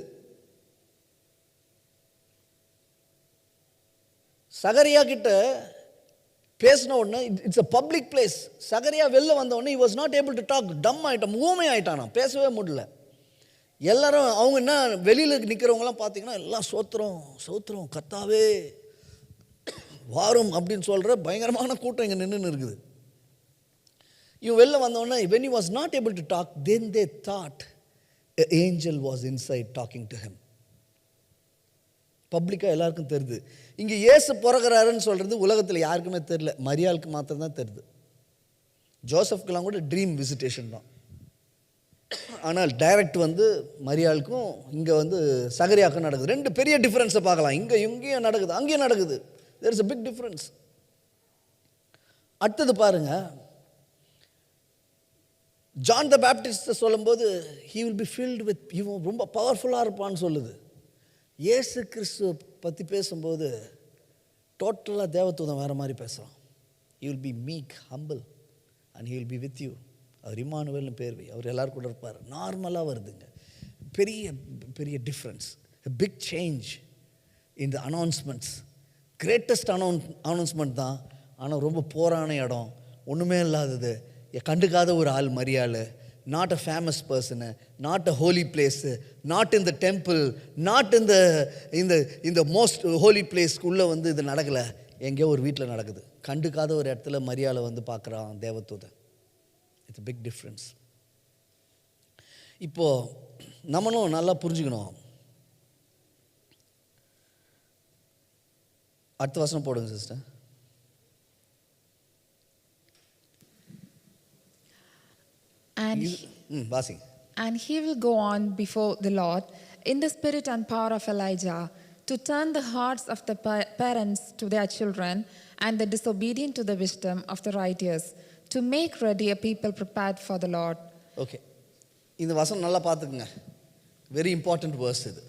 சகரியா கிட்ட பேசின உடனே இட்ஸ் அ பப்ளிக் பிளேஸ். சகரியா வெளில வந்த உடனே he was not able to talk, டம் ஆகிட்டான், ஊமை ஆகிட்டானா, பேசவே முடியல. எல்லாரும் அவங்க என்ன வெளியில் நிற்கிறவங்களாம் பார்த்தீங்கன்னா எல்லாம் சோத்திரம் கர்த்தாவே வாரும் அப்படின்னு சொல்கிற பயங்கரமான கூட்டம் இங்கே நின்றுன்னு இருக்குது. இவன் வெளில வந்தோடனே when he was not able to talk, then they thought an angel was inside talking to him. பப்ளிக்காக எல்லாருக்கும் தெரியுது. இங்கே இயேசு பிறகுறாருன்னு சொல்கிறது உலகத்தில் யாருக்குமே தெரியல, மரியாளுக்கு மாத்திரம்தான் தெரியுது. ஜோசப்கெல்லாம் கூட ட்ரீம் விசிட்டேஷன் தான். ஆனால் டைரக்ட் வந்து மரியாளுக்கும் இங்கே வந்து சகரியாவுக்கும் நடக்குது. 2 பெரிய டிஃப்ரென்ஸை பார்க்கலாம். இங்கேயும் நடக்குது, அங்கேயும் நடக்குது. There is a big difference. அடுத்தது பாருங்கள், ஜான் த பேப்டிஸ்ட் சொல்லும்போது he will be filled with, இவன் ரொம்ப பவர்ஃபுல்லாக இருப்பான்னு சொல்லுது. இயேசு கிறிஸ்துவை பற்றி பேசும்போது டோட்டலாக தேவதூதன் வேறு மாதிரி பேசுகிறான். he will be meek, humble and he will be with you. அவர் இம்மானுவேல்னு பேர் வை, அவர் எல்லோரும் கூட இருப்பார். நார்மலாக வருதுங்க. பெரிய பெரிய difference, big change in the announcements. Greatest announcement தான், ஆனால் ரொம்ப போரான இடம், ஒன்றுமே இல்லாதது, கண்டுக்காத ஒரு ஆள் மரியாள், not a famous person, not a holy place, not in the temple, not இந்த மோஸ்ட் ஹோலி பிளேஸ்க்குள்ளே வந்து இது நடக்கலை, எங்கேயோ ஒரு வீட்டில் நடக்குது. கண்டுக்காத ஒரு இடத்துல மரியாதை வந்து பார்க்குறான் தேவதூதன். It's big difference. இப்போது நம்மளும் நல்லா புரிஞ்சுக்கணும். அடுத்த வசனம் போடுங்க sister. And he will go on before the Lord in the spirit and power of Elijah, to turn the hearts of the parents to their children and the disobedient to the wisdom of the righteous, to make ready a people prepared for the Lord. Okay, இந்த வசனம் நல்லா பார்த்துக்குங்க. Very important verse இது.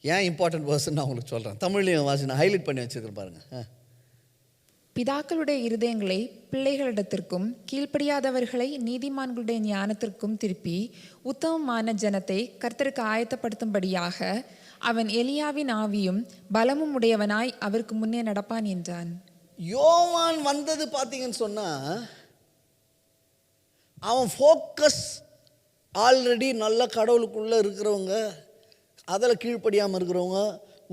ஏன் important வேர்ஸ்ன்னு நான் உங்களுக்கு சொல்கிறேன். தமிழ்லையும் வாசி நான் ஹைலைட் பண்ணி வச்சுருக்கேன் பாருங்கள். பிதாக்களுடைய இருதயங்களை பிள்ளைகளிடத்திற்கும் கீழ்ப்படியாதவர்களை நீதிமான்களுடைய ஞானத்திற்கும் திருப்பி உத்தமமான ஜனத்தை கர்த்தருக்கு ஆயத்தப்படுத்தும்படியாக அவன் எலியாவின் ஆவியும் பலமும் உடையவனாய் அவருக்கு முன்னே நடப்பான் என்றான். யோவான் வந்தது பார்த்தீங்கன்னு சொன்னா, அவன் ஃபோக்கஸ் ஆல்ரெடி நல்ல கடவுளுக்குள்ளே இருக்கிறவங்க, அதில் கீழ்ப்படியாமல் இருக்கிறவங்க,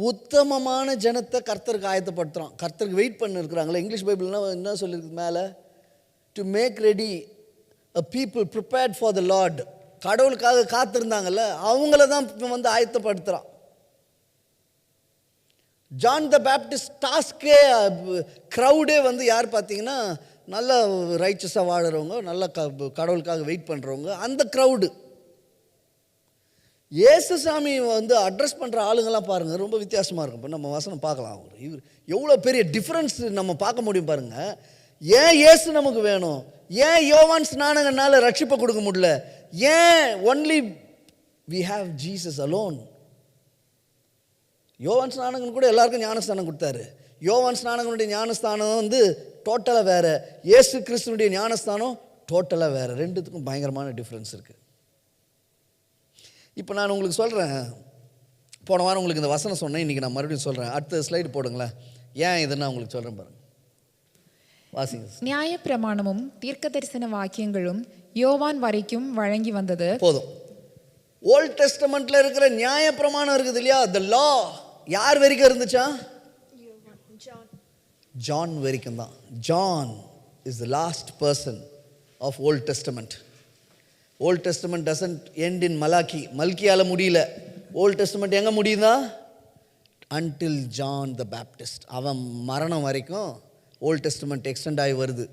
உத்தமமான ஜனத்தை கர்த்தருக்கு ஆயத்தப்படுத்துகிறான். கர்த்தருக்கு வெயிட் பண்ணி இருக்கிறாங்களே. இங்கிலீஷ் பைபிள்னா என்ன சொல்லியிருக்கு மேலே? To make ready a people prepared for the lord. கடவுளுக்காக காத்திருந்தாங்கல்ல, அவங்கள தான் வந்து ஆயத்தப்படுத்துகிறான். ஜான் த பேப்டிஸ்ட் டாஸ்கே க்ரௌடே வந்து யார் பார்த்தீங்கன்னா, நல்ல ரைச்சஸாக வாழுறவங்க, நல்ல கடவுளுக்காக வெயிட் பண்ணுறவங்க, அந்த க்ரௌடு. இயேசுசாமி வந்து அட்ரஸ் பண்ணுற ஆளுங்கள்லாம் பாருங்கள், ரொம்ப வித்தியாசமாக இருக்கும். இப்போ நம்ம வசனம் பார்க்கலாம். இவர் எவ்வளோ பெரிய டிஃப்ரென்ஸ் நம்ம பார்க்க முடியும் பாருங்கள். ஏன் இயேசு நமக்கு வேணும்? ஏன் யோவான் ஸ்நானங்கனால ரட்சிப்பை கொடுக்க முடியல? ஏன் only we have Jesus alone? யோவான் ஸ்நானகன் கூட எல்லாருக்கும் ஞானஸ்தானம் கொடுத்தாரு. யோவான் ஸ்நானகனுடைய ஞானஸ்தானம் வந்து டோட்டலாக வேறு, இயேசு கிறிஸ்துனுடைய ஞானஸ்தானம் டோட்டலாக வேறு. ரெண்டுத்துக்கும் பயங்கரமான டிஃப்ரென்ஸ் இருக்குது. இப்போ நான் உங்களுக்கு சொல்கிறேன், போன வாரம் உங்களுக்கு இந்த வசனம் சொன்னேன், இன்றைக்கி நான் மறுபடியும் சொல்கிறேன். அடுத்த ஸ்லைடு போடுங்களேன். ஏன் இதுன்னு நான் உங்களுக்கு சொல்கிறேன் பாருங்கள், வாசிங்க. நியாயப்பிரமாணமும் தீர்க்க தரிசன வாக்கியங்களும் யோவான் வரைக்கும் வழங்கி வந்தது. போதும். ஓல்ட் டெஸ்டமெண்ட்டில் இருக்கிற நியாயப்பிரமாணம் இருக்குது இல்லையா, த லா, யார் வரைக்கும் இருந்துச்சா? ஜான் வரைக்கும் தான். John is the last person of Old Testament. Old Testament doesn't end in Malachi. மல்கியால் முடியல. ஓல்ட் டெஸ்டமெண்ட் எங்கே முடியுதா? Until John the Baptist. அவன் மரணம் வரைக்கும் ஓல்ட் டெஸ்டமெண்ட் எக்ஸ்டெண்ட் ஆகி வருது.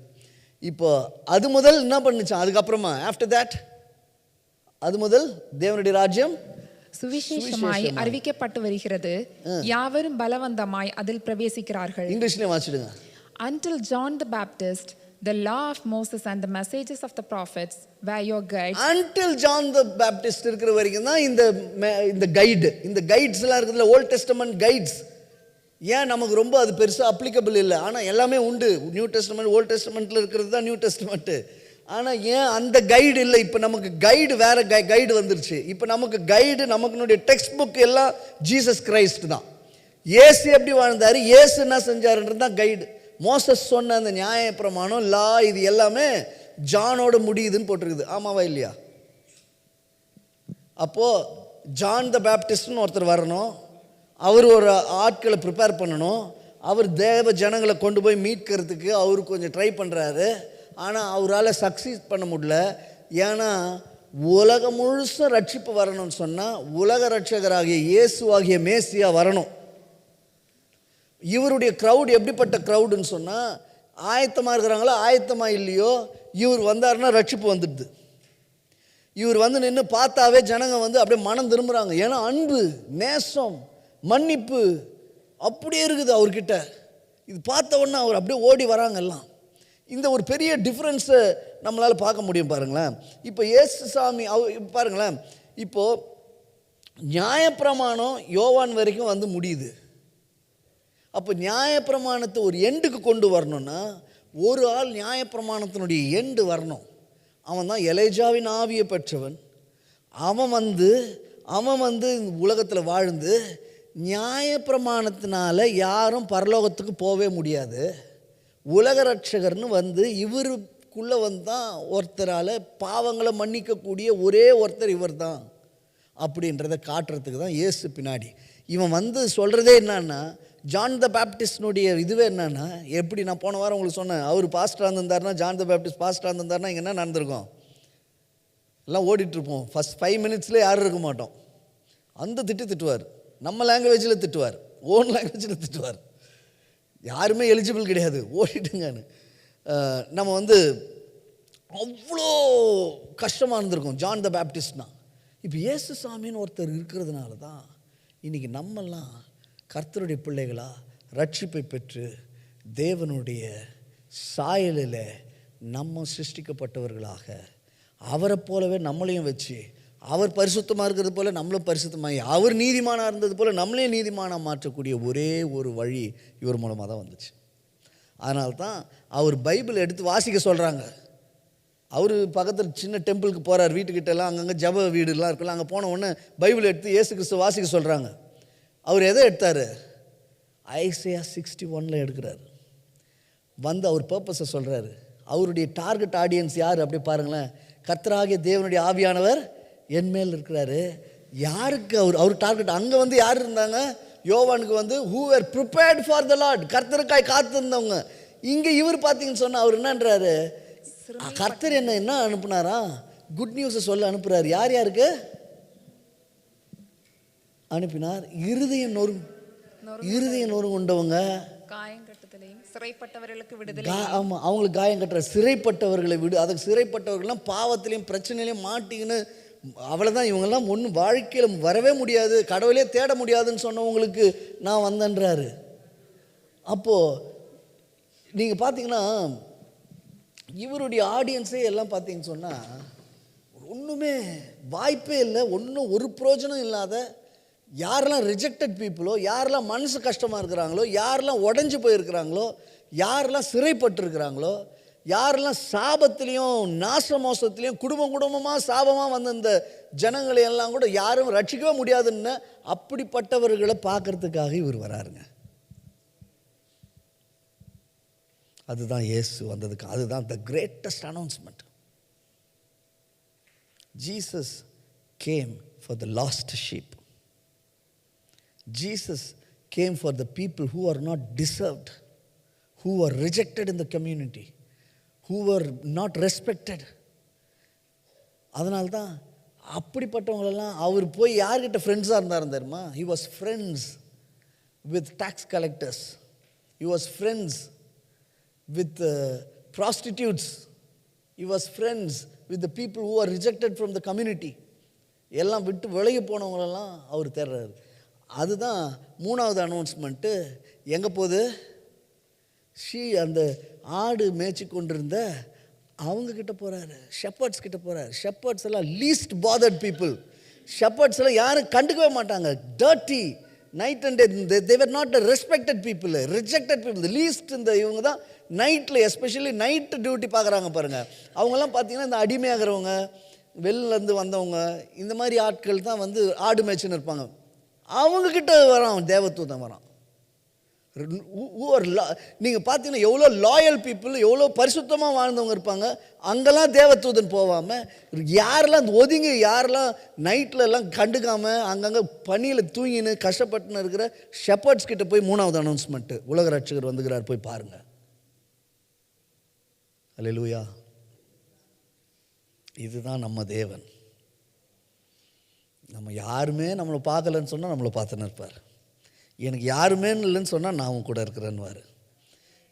இப்போ அது முதல் என்ன பண்ணுச்சான்? அதுக்கப்புறமா ஆஃப்டர் தேட், அது முதல் தேவனுடைய ராஜ்யம் சுவிசேஷமாய் அறிவிக்கப்பட்டு வருகிறது, யாவரும் பலவந்தமாய் அதில் பிரவேசிக்கிறார்கள். இங்கிலீஷ்லயே வாசிடுங்க. Until John the Baptist, the law of Moses and the messages of the prophets were your guides. Until John the Baptist இருக்கிற வரைக்கும் தான் இந்த கைடு, இந்த கைட்ஸ் எல்லாம் இருக்குதுல்ல, ஓல்ட் டெஸ்டமெண்ட் கைட்ஸ். ஏன் நமக்கு ரொம்ப அது பெருசாக அப்ளிகபிள் இல்லை, ஆனால் எல்லாமே உண்டு. நியூ டெஸ்டமெண்ட், ஓல்ட் டெஸ்டமெண்ட்டில் இருக்கிறது தான் நியூ டெஸ்டமெண்ட்டு. ஆனால் ஏன் அந்த கைடு இல்லை? இப்போ நமக்கு கைடு வேறு கைடு வந்துருச்சு. இப்போ நமக்கு கைடு, நமக்குனுடைய டெக்ஸ்ட் புக் எல்லாம் ஜீசஸ் கிரைஸ்ட் தான். இயேசு எப்படி வாழ்ந்தார், இயேசு என்ன செஞ்சாருன்றது தான் கைடு. மோசஸ் சொன்ன அந்த நியாயப்பிரமாணம், லா, இது எல்லாமே ஜானோட முடியுதுன்னு போட்டிருக்குது. ஆமாவா இல்லையா? அப்போது ஜான் த பேப்டிஸ்ட்னு ஒருத்தர் வரணும், அவர் ஒரு ஆட்களை ப்ரிப்பேர் பண்ணணும், அவர் தேவ ஜனங்களை கொண்டு போய் மீட்கிறதுக்கு அவர் கொஞ்சம் ட்ரை பண்ணுறாரு. ஆனால் அவரால் சக்சீட் பண்ண முடியல. ஏன்னா உலகம் முழுசும் ரட்சிப்பு வரணும்னு சொன்னால் உலக ரட்சகராகிய இயேசுவாகிய மேசியா வரணும். இவருடைய க்ரௌடு எப்படிப்பட்ட க்ரௌடுன்னு சொன்னால், ஆயத்தமாக இருக்கிறாங்களோ ஆயத்தமாக இல்லையோ, இவர் வந்தாருன்னா ரட்சிப்பு வந்துடுது. இவர் வந்து நின்று பார்த்தாவே ஜனங்க வந்து அப்படியே மனம் திரும்புகிறாங்க. ஏன்னா அன்பு, நேசம், மன்னிப்பு அப்படியே இருக்குது அவர்கிட்ட. இது பார்த்த உடனே அவர் அப்படியே ஓடி வராங்க எல்லாம். இந்த ஒரு பெரிய டிஃப்ரென்ஸை நம்மளால் பார்க்க முடியும் பாருங்களேன். இப்போ இயேசு சாமி பாருங்களேன், இப்போது நியாயப்பிரமாணம் யோவான் வரைக்கும் வந்து முடியுது. அப்போ நியாயப்பிரமாணத்தை ஒரு எண்டுக்கு கொண்டு வரணும்னா ஒரு ஆள் நியாயப்பிரமாணத்தினுடைய எண்டு வரணும். அவன் தான் எலேஜாவின் ஆவியை பெற்றவன். அவன் வந்து இந்த உலகத்தில் வாழ்ந்து நியாயப்பிரமாணத்தினால யாரும் பரலோகத்துக்கு போகவே முடியாது. உலக ரட்சகர்னு வந்து இவருக்குள்ளே வந்தால் ஒருத்தரால் பாவங்களை மன்னிக்கக்கூடிய ஒரே ஒருத்தர் இவர் தான் அப்படின்றத காட்டுறதுக்கு தான் இயேசு பின்னாடி. இவன் வந்து சொல்கிறதே என்னன்னா, ஜான் த பேப்டிஸ்ட்னுடைய இதுவே என்னன்னா, எப்படி நான் போன வாரம் உங்களுக்கு சொன்னேன், அவர் பாஸ்டராக இருந்திருந்தாருன்னா, ஜான் த பேப்டிஸ்ட் பாஸ்டராக இருந்திருந்தாருன்னா இங்கே என்ன நடந்திருக்கும்? எல்லாம் ஓடிட்டுருப்போம். ஃபஸ்ட் 5 மினிட்ஸில் யாரும் இருக்க மாட்டோம். அந்த திட்டுவார், நம்ம லாங்குவேஜில் திட்டுவார், ஓன் லாங்குவேஜில் திட்டுவார். யாருமே எலிஜிபிள் கிடையாது, ஓடிட்டுங்கன்னு. நம்ம வந்து அவ்வளோ கஷ்டமாக இருந்திருக்கும் ஜான் த பேப்டிஸ்ட்னா. இப்போ இயேசு சாமின்னு ஒருத்தர் இருக்கிறதுனால தான் இன்றைக்கி நம்மெல்லாம் கர்த்தருடைய பிள்ளைகளாக ரட்சிப்பை பெற்று தேவனுடைய சாயலில் நம்ம சிருஷ்டிக்கப்பட்டவர்களாக அவரை போலவே நம்மளையும் வச்சு, அவர் பரிசுத்தமாக இருக்கிறது போல் நம்மளும் பரிசுத்தமாகி, அவர் நீதிமானாக இருந்தது போல் நம்மளையும் நீதிமானாக மாற்றக்கூடிய ஒரே ஒரு வழி இவர் மூலமாக தான் வந்துச்சு. அதனால தான் அவர் பைபிள் எடுத்து வாசிக்க சொல்கிறாங்க. அவர் பக்கத்தில் சின்ன டெம்பிளுக்கு போகிறார், வீட்டுக்கிட்டலாம் அங்கங்கே ஜப வீடுலாம் இருக்கலாம். அங்கே போன உடனே பைபிள் எடுத்து இயேசு கிறிஸ்து வாசிக்க சொல்கிறாங்க. அவர் எதை எடுத்தார்? ஐசையா 61 எடுக்கிறார். வந்து அவர் பர்பஸை சொல்கிறாரு. அவருடைய டார்கெட் ஆடியன்ஸ் யார் அப்படி பாருங்களேன். கர்த்தராகிய தேவனுடைய ஆவியானவர் என் மேல் இருக்கிறாரு. யாருக்கு அவர் டார்கெட்? அங்கே வந்து யார் இருந்தாங்க? யோவானுக்கு வந்து who were prepared for the Lord, கர்த்தருக்காய் காத்திருந்தவங்க. இங்கே இவர் பார்த்தீங்கன்னு சொன்னால் அவர் என்னன்றாரு? கர்த்தர் என்ன அனுப்புனாரா? குட் நியூஸை சொல்ல அனுப்புகிறார். யார் யாருக்கு அனுப்பினார்? இருதயம் நொறுங்குண்டவங்க, சிறைப்பட்டவர்களுக்கு விடுதலை. ஆமாம், அவங்களுக்கு காயம் கட்டுற சிறைப்பட்டவர்களை விடு. அதுக்கு சிறைப்பட்டவர்கள்லாம் பாவத்திலையும் பிரச்சனையிலையும் மாட்டிங்கன்னு அவ்வளோதான். இவங்கெல்லாம் ஒன்றும் வாழ்க்கையில் வரவே முடியாது, கடவுளே தேட முடியாதுன்னு சொன்னவங்களுக்கு நான் வந்தேன்றாரு. அப்போது நீங்கள் பார்த்தீங்கன்னா இவருடைய ஆடியன்ஸே எல்லாம் பார்த்தீங்கன்னு சொன்னால் ஒன்றுமே வாய்ப்பே இல்லை, ஒரு பிரயோஜனம் இல்லாத, யாரெல்லாம் ரிஜெக்டட் பீப்புளோ, யாரெல்லாம் மனசு கஷ்டமாக இருக்கிறாங்களோ, யாரெல்லாம் உடஞ்சி போயிருக்கிறாங்களோ, யாரெல்லாம் சிறைப்பட்டிருக்கிறாங்களோ, யாரெல்லாம் சாபத்திலையும் நாச மோசத்துலேயும் குடும்பமாக சாபமாக வந்த இந்த ஜனங்களை எல்லாம் கூட யாரும் ரட்சிக்கவே முடியாதுன்னு அப்படிப்பட்டவர்களை பார்க்கறதுக்காக இவர் வராருங்க. அதுதான் இயேசு வந்ததுக்கு, அதுதான் the greatest announcement. Jesus game for the last sheep. Jesus came for the people who are not deserved, who were rejected in the community, who were not respected. அதனால்தான் அப்படிப்பட்டவங்களெல்லாம் அவர் போய் யார்கிட்ட ஃப்ரெண்ட்ஸாக இருந்தார் தெரியுமா? He was friends with tax collectors. He was friends with prostitutes. He was friends with the people who are rejected from the community. எல்லாம் விட்டு விலகி போனவங்களெல்லாம் அவர் தேடுறாரு. அதுதான் மூணாவது அனௌன்ஸ்மெண்ட்டு. எங்கே போகுது? அந்த ஆடு மேய்ச்சி கொண்டிருந்த அவங்கக்கிட்ட போகிறாரு, ஷெப்பர்ட்ஸ் கிட்ட போகிறாரு. ஷெப்பர்ட்ஸ் எல்லாம் லீஸ்ட் பாதர்ட் பீப்புள். ஷெப்பர்ட்ஸ் எல்லாம் யாரும் கண்டுக்கவே மாட்டாங்க. Dirty night and day, they were not respected people, rejected people. இந்த லீஸ்ட் இந்த இவங்க தான் நைட்டில், எஸ்பெஷலி நைட்டு டியூட்டி பார்க்குறாங்க பாருங்கள். அவங்கெல்லாம் பார்த்தீங்கன்னா இந்த அடிமையாகிறவங்க, வெளிலேருந்து வந்தவங்க, இந்த மாதிரி ஆட்கள் தான் வந்து ஆடு மேய்ச்சின்னு இருப்பாங்க. அவங்கக்கிட்ட வரான் தேவதூதன் வரான். நீங்கள் பார்த்தீங்கன்னா எவ்வளோ லாயல் பீப்புள், எவ்வளோ பரிசுத்தமாக வாழ்ந்தவங்க இருப்பாங்க. அங்கெல்லாம் தேவதூதன் போகாமல், யாரெல்லாம் ஒதுங்கி, யாரெல்லாம் நைட்லலாம் கண்டுக்காமல் அங்கங்கே பனியில் தூங்கின்னு கஷ்டப்பட்டுன்னு இருக்கிற ஷெப்பர்ட்ஸ் கிட்ட போய் மூணாவது அனௌன்ஸ்மெண்ட்டு, உலக ரட்சகர் வந்துக்கிறார், போய் பாருங்கள். அல்லேலூயா. இதுதான் நம்ம தேவன். நம்ம யாருமே நம்மளை பார்க்கலன்னு சொன்னால் நம்மளை பார்த்துன்னு இருப்பார். எனக்கு யாருமே இல்லைன்னு சொன்னால் நான் அவன் கூட இருக்கிறேன்னுவார்.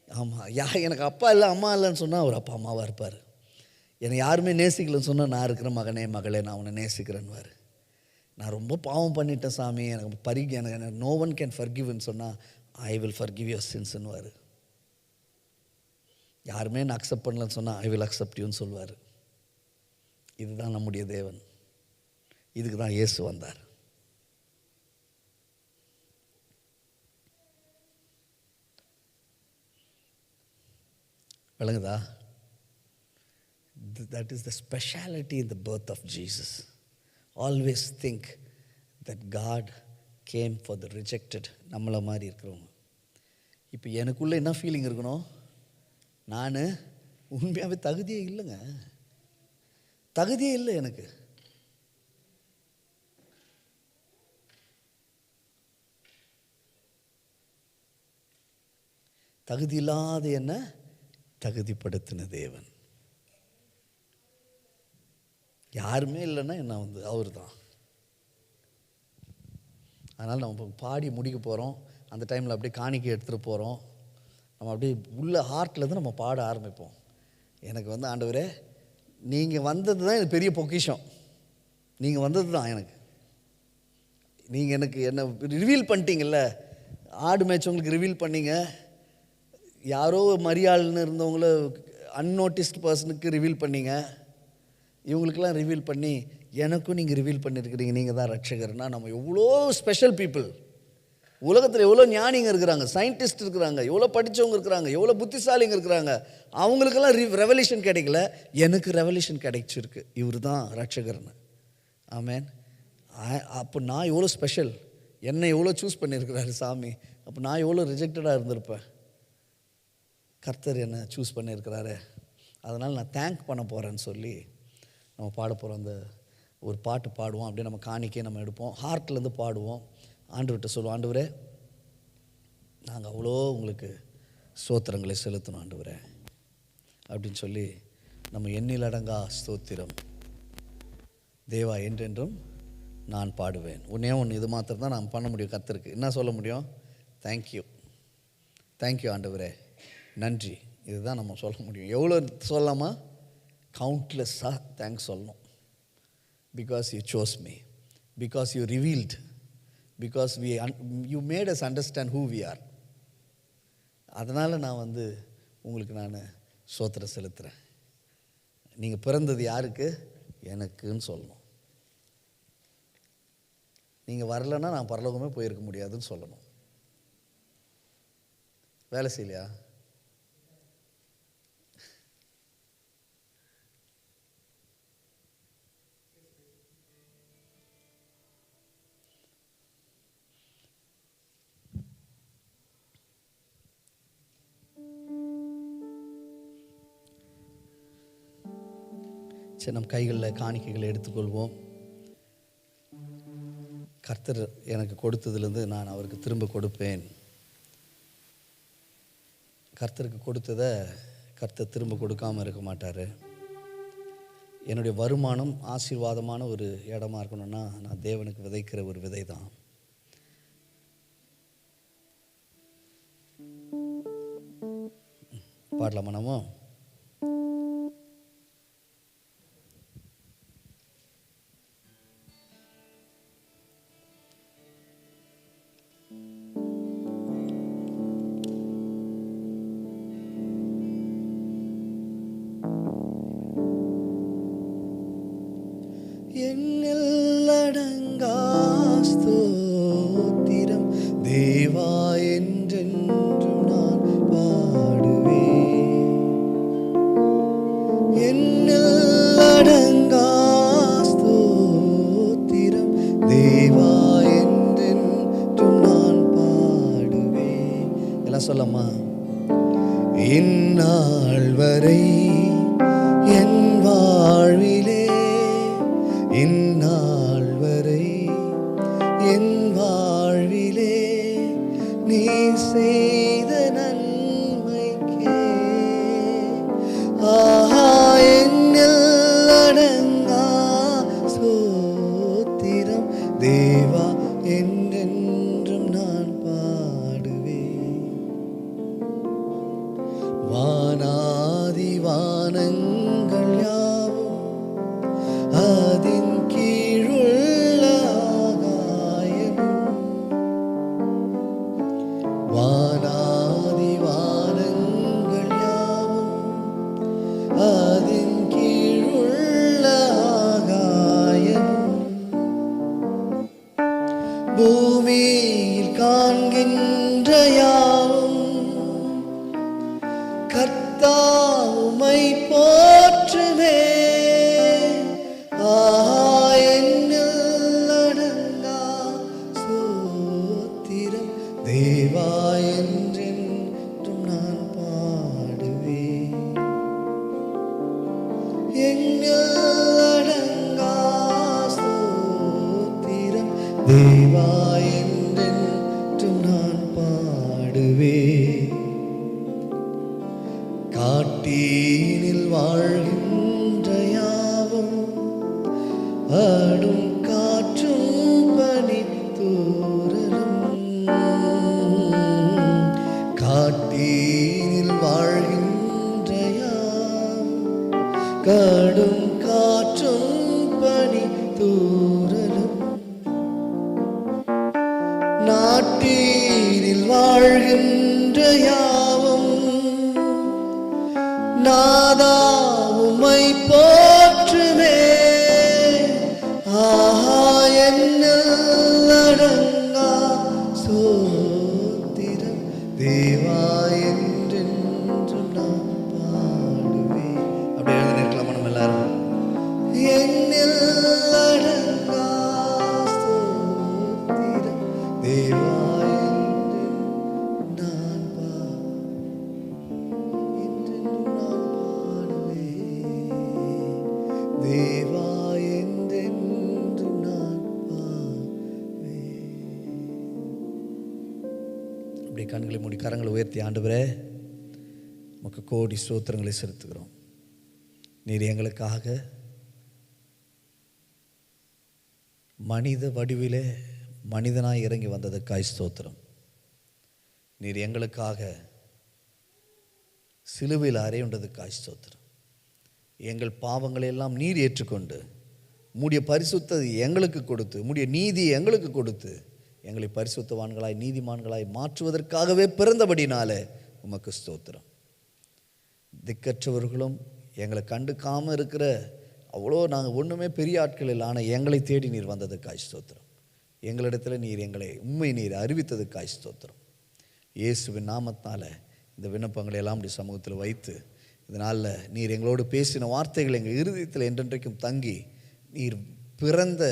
ஆமாம், எனக்கு அப்பா இல்லை அம்மா இல்லைன்னு சொன்னால் அவர் அப்பா அம்மாவாக இருப்பார். என்னை யாருமே நேசிக்கலன்னு சொன்னால் நான் இருக்கிற மகனே மகளே நான் அவனை நேசிக்கிறேன்னுவார். நான் ரொம்ப பாவம் பண்ணிட்டேன் சாமி, எனக்கு நோ ஒன் கேன் ஃபர்கிவ்னு சொன்னால் ஐ வில் ஃபர்கிவ் யுவர் சின்ஸ்ன்னுவார். யாருமே நான் அக்செப்ட் பண்ணலன்னு சொன்னால் ஐ வில் அக்செப்ட் யூன்னு சொல்லுவார். இதுதான் நம்முடைய தேவன். இதுக்கு தான் இயேசு வந்தார். விளங்குதா? That is the speciality in the birth of Jesus. Always think that God came for the rejected. நம்மளை மாதிரி இருக்கிறவங்க. இப்போ எனக்குள்ளே என்ன ஃபீலிங் இருக்கணும்? நான் உண்மையாகவே தகுதியே இல்லைங்க, தகுதியே இல்லை எனக்கு. தகுதி இல்லாத என்ன தகுதிப்படுத்தின தேவன். யாருமே இல்லைன்னா என்ன வந்து அவர் தான். அதனால் நம்ம பாடி முடிக்க போகிறோம். அந்த டைமில் அப்படியே காணிக்கை எடுத்துகிட்டு போகிறோம். நம்ம அப்படியே உள்ள ஹார்ட்லேருந்து நம்ம பாட ஆரம்பிப்போம். எனக்கு வந்து ஆண்டவரே நீங்கள் வந்தது தான் எனக்கு பெரிய பொக்கிஷம். நீங்கள் வந்தது தான் எனக்கு. நீங்கள் எனக்கு என்ன ரிவீல் பண்ணிட்டீங்கல்ல, ஆடு மேய்ச்சவங்களுக்கு ரிவீல் பண்ணீங்க, யாரோ மரியாள்னு இருந்தவங்கள அன்னோட்டிஸ்ட் பர்சனுக்கு ரிவீல் பண்ணீங்க, இவங்களுக்கெல்லாம் ரிவீல் பண்ணி எனக்கும் நீங்கள் ரிவீல் பண்ணியிருக்கிறீங்க, நீங்கள் தான் ரட்சகர்னா நம்ம எவ்வளோ ஸ்பெஷல் பீப்புள். உலகத்தில் எவ்வளோ ஞானிங்க இருக்கிறாங்க, சயின்டிஸ்ட் இருக்கிறாங்க, எவ்வளோ படித்தவங்க இருக்கிறாங்க, எவ்வளோ புத்திசாலிங்க இருக்கிறாங்க. அவங்களுக்கெல்லாம் ரெவல்யூஷன் கிடைக்கல, எனக்கு ரெவல்யூஷன் கிடைச்சிருக்கு. இவர் தான் ரட்சகர்னு. ஆமேன். அப்போ நான் எவ்வளோ ஸ்பெஷல், என்னை எவ்வளோ சூஸ் பண்ணியிருக்கிறாரு சாமி. அப்போ நான் எவ்வளோ ரிஜெக்டடாக இருந்திருப்பேன், கர்த்தர் என்னை சூஸ் பண்ணியிருக்கிறாரு. அதனால் நான் தேங்க் பண்ண போகிறேன்னு சொல்லி நம்ம பாட போகிறோம். அந்த ஒரு பாட்டு பாடுவோம், அப்படியே நம்ம காணிக்கை நம்ம எடுப்போம், ஹார்ட்லேருந்து பாடுவோம். ஆண்டவர்கிட்ட சொல்லுவோம், ஆண்டவரே நாங்கள் அவ்வளோ உங்களுக்கு ஸ்தோத்திரங்களை செலுத்தணும் ஆண்டவரே அப்படின்னு சொல்லி நம்ம எண்ணிலடங்கா ஸ்தோத்திரம் தேவா என்றென்றும் நான் பாடுவேன். ஒன்று இது மாத்திரம் தான் நான் பண்ண முடியும். கர்த்தருக்கு என்ன சொல்ல முடியும்? தேங்க்யூ, தேங்க்யூ ஆண்டவரே, நன்றி. இதுதான் நம்ம சொல்ல முடியும். எவ்வளோ சொல்லலாமா? கவுண்ட்லெஸ்ஸாக தேங்க்ஸ் சொல்லணும். Because you sous me, because you revealed, because you made us understand who we are. அதனால் நான் உங்களுக்கு நான் ஸ்தோத்திரம் செலுத்துகிறேன். நீங்கள் பிறந்தது யாருக்கு? எனக்குன்னு சொல்லணும். நீங்கள் வரலைன்னா நான் பரலோகமே போயிருக்க முடியாதுன்னு சொல்லணும். வேலை செய்யலையா? சரி, நம் கைகளில் காணிக்கைகளை எடுத்துக்கொள்வோம். கர்த்தர் எனக்கு கொடுத்ததுலேருந்து நான் அவருக்கு திரும்ப கொடுப்பேன். கர்த்தருக்கு கொடுத்ததை கர்த்தர் திரும்ப கொடுக்காமல் இருக்க மாட்டார். என்னுடைய வருமானம் ஆசீர்வாதமான ஒரு இடமா இருக்கணும்னா நான் தேவனுக்கு விதைக்கிற ஒரு விதை தான். பாடலாமா நம்ம? எண்ணலடங்கா ஸ்தோத்திரம் தேவா என்றென்றும் நான் பாடுவேன். எண்ணலடங்கா ஸ்தோத்திரம் தேவா என்றென்றும் நான் பாடுவேன். எல்லாம் சொல்லம்மா. இந்நாள் வரை என் வாழ்விலே, இந்நாள் வரை என் வாழ்விலே நீ செய்த நன்மைக்கே ஆஹா எண்ணலடங்கா ஸ்தோத்திரம் தேவா என்றென்றும் நான் பாடுவேன். வானாதி வானங்கள் யாவும் அதின் கீழுள்ள ஆகாயமும், வானாதி வானங்கள் யாவும் அதின் கீழுள்ள ஆகாயமும், பூமியில் காண்கின்ற யாவும் கர்த்தா உம்மை போற்றுமே. எண்ணலடங்கா ஸ்தோத்திரம் தேவா என்றென்றும் நான் பாடுவேன். எண்ணலடங்கா ஸ்தோத்திரம் தேவா என்றென்றும் நான் பாடுவேன். காட்டீனில் வாழ்கின்ற யாவும் ஆடும் காற்றும் பனித்தூறலும், காட்டீனில் வாழ்கின்ற யாவும் கடும் காற்றும் பனித்தூறலும், நாட்டீனில் வாழ்கின்ற யாவும் நாதா உம்மை போற்றுமே. ஆஹா எண்ணலடங்கா ஸ்தோத்திரம் தேவா என்றென்றும் நான் அப்படியே கண்களை மூடி கரங்களை உயர்த்தி, ஆண்டவரே உமக்கு கோடி ஸ்தோத்திரங்களை செலுத்துகிறோம். நீர் எங்களுக்காக மனித வடிவிலே மனிதனாய் இறங்கி வந்ததுக்காய் ஸ்தோத்திரம். நீர் எங்களுக்காக சிலுவையில் அறையுண்டதுக்காய் ஸ்தோத்திரம். எங்கள் பாவங்களை எல்லாம் நீர் ஏற்றுக்கொண்டு உம்முடைய பரிசுத்தத்தை எங்களுக்கு கொடுத்து, உம்முடைய நீதியை எங்களுக்கு கொடுத்து, எங்களை பரிசுத்தவான்களாய் நீதிமான்களாய் மாற்றுவதற்காகவே பிறந்தபடினாலே உமக்கு ஸ்தோத்திரம். திக்கற்றவர்களும் எங்களை கண்டுக்காமல் இருக்கிற அவ்வளோ நாங்கள் ஒன்றுமே பெரிய ஆட்கள் இல்லை, ஆனால் எங்களை தேடி நீர் வந்ததுக்காய் ஸ்தோத்திரம். எங்களிடத்தில் நீர் எங்களை உண்மை நீர் அறிவித்ததுக்காய் ஸ்தோத்திரம். இயேசுவின் நாமத்தினால இந்த விண்ணப்பங்களை எல்லாம் அப்படி சமூகத்தில் வைத்து, இதனால் நீர் எங்களோடு பேசின வார்த்தைகள் எங்கள் இருதயத்தில் என்றென்றைக்கும் தங்கி, நீர் பிறந்த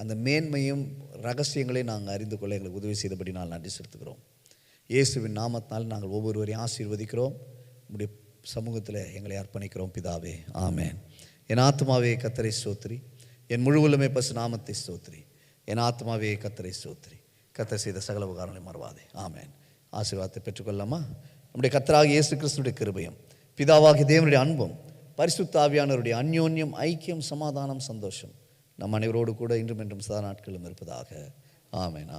அந்த மேன்மையும் ரகசியங்களையும் நாங்கள் அறிந்து கொள்ள எங்களுக்கு உதவி செய்தபடி நாங்கள் நன்றி செலுத்துகிறோம். இயேசுவின் நாமத்தினால் நாங்கள் ஒவ்வொருவரையும் ஆசீர்வதிக்கிறோம். உம்முடைய சமூகத்தில் எங்களை அர்ப்பணிக்கிறோம் பிதாவே, ஆமேன். என் ஆத்மாவே கர்த்தரை ஸ்தோத்திரி, என் முழுவலுமே பசு நாமத்தை ஸ்தோத்திரி. என் ஆத்மாவே கர்த்தரை ஸ்தோத்திரி, கர்த்தர் செய்த சகல உபகாரங்களை மறவாதே, ஆமேன். ஆசீர்வாதத்தை பெற்றுக்கொள்ளலாமா? நம்முடைய கர்த்தராகிய இயேசு கிறிஸ்துவின் கிருபையும் பிதாவாகிய தேவனுடைய அன்பும் பரிசுத்த ஆவியானவருடைய அந்யோன்யம், ஐக்கியம், சமாதானம், சந்தோஷம் நம் அனைவரோடு கூட இன்றும் என்றும் சதா நாட்களும் இருப்பதாக. ஆமேன், ஆமேன்.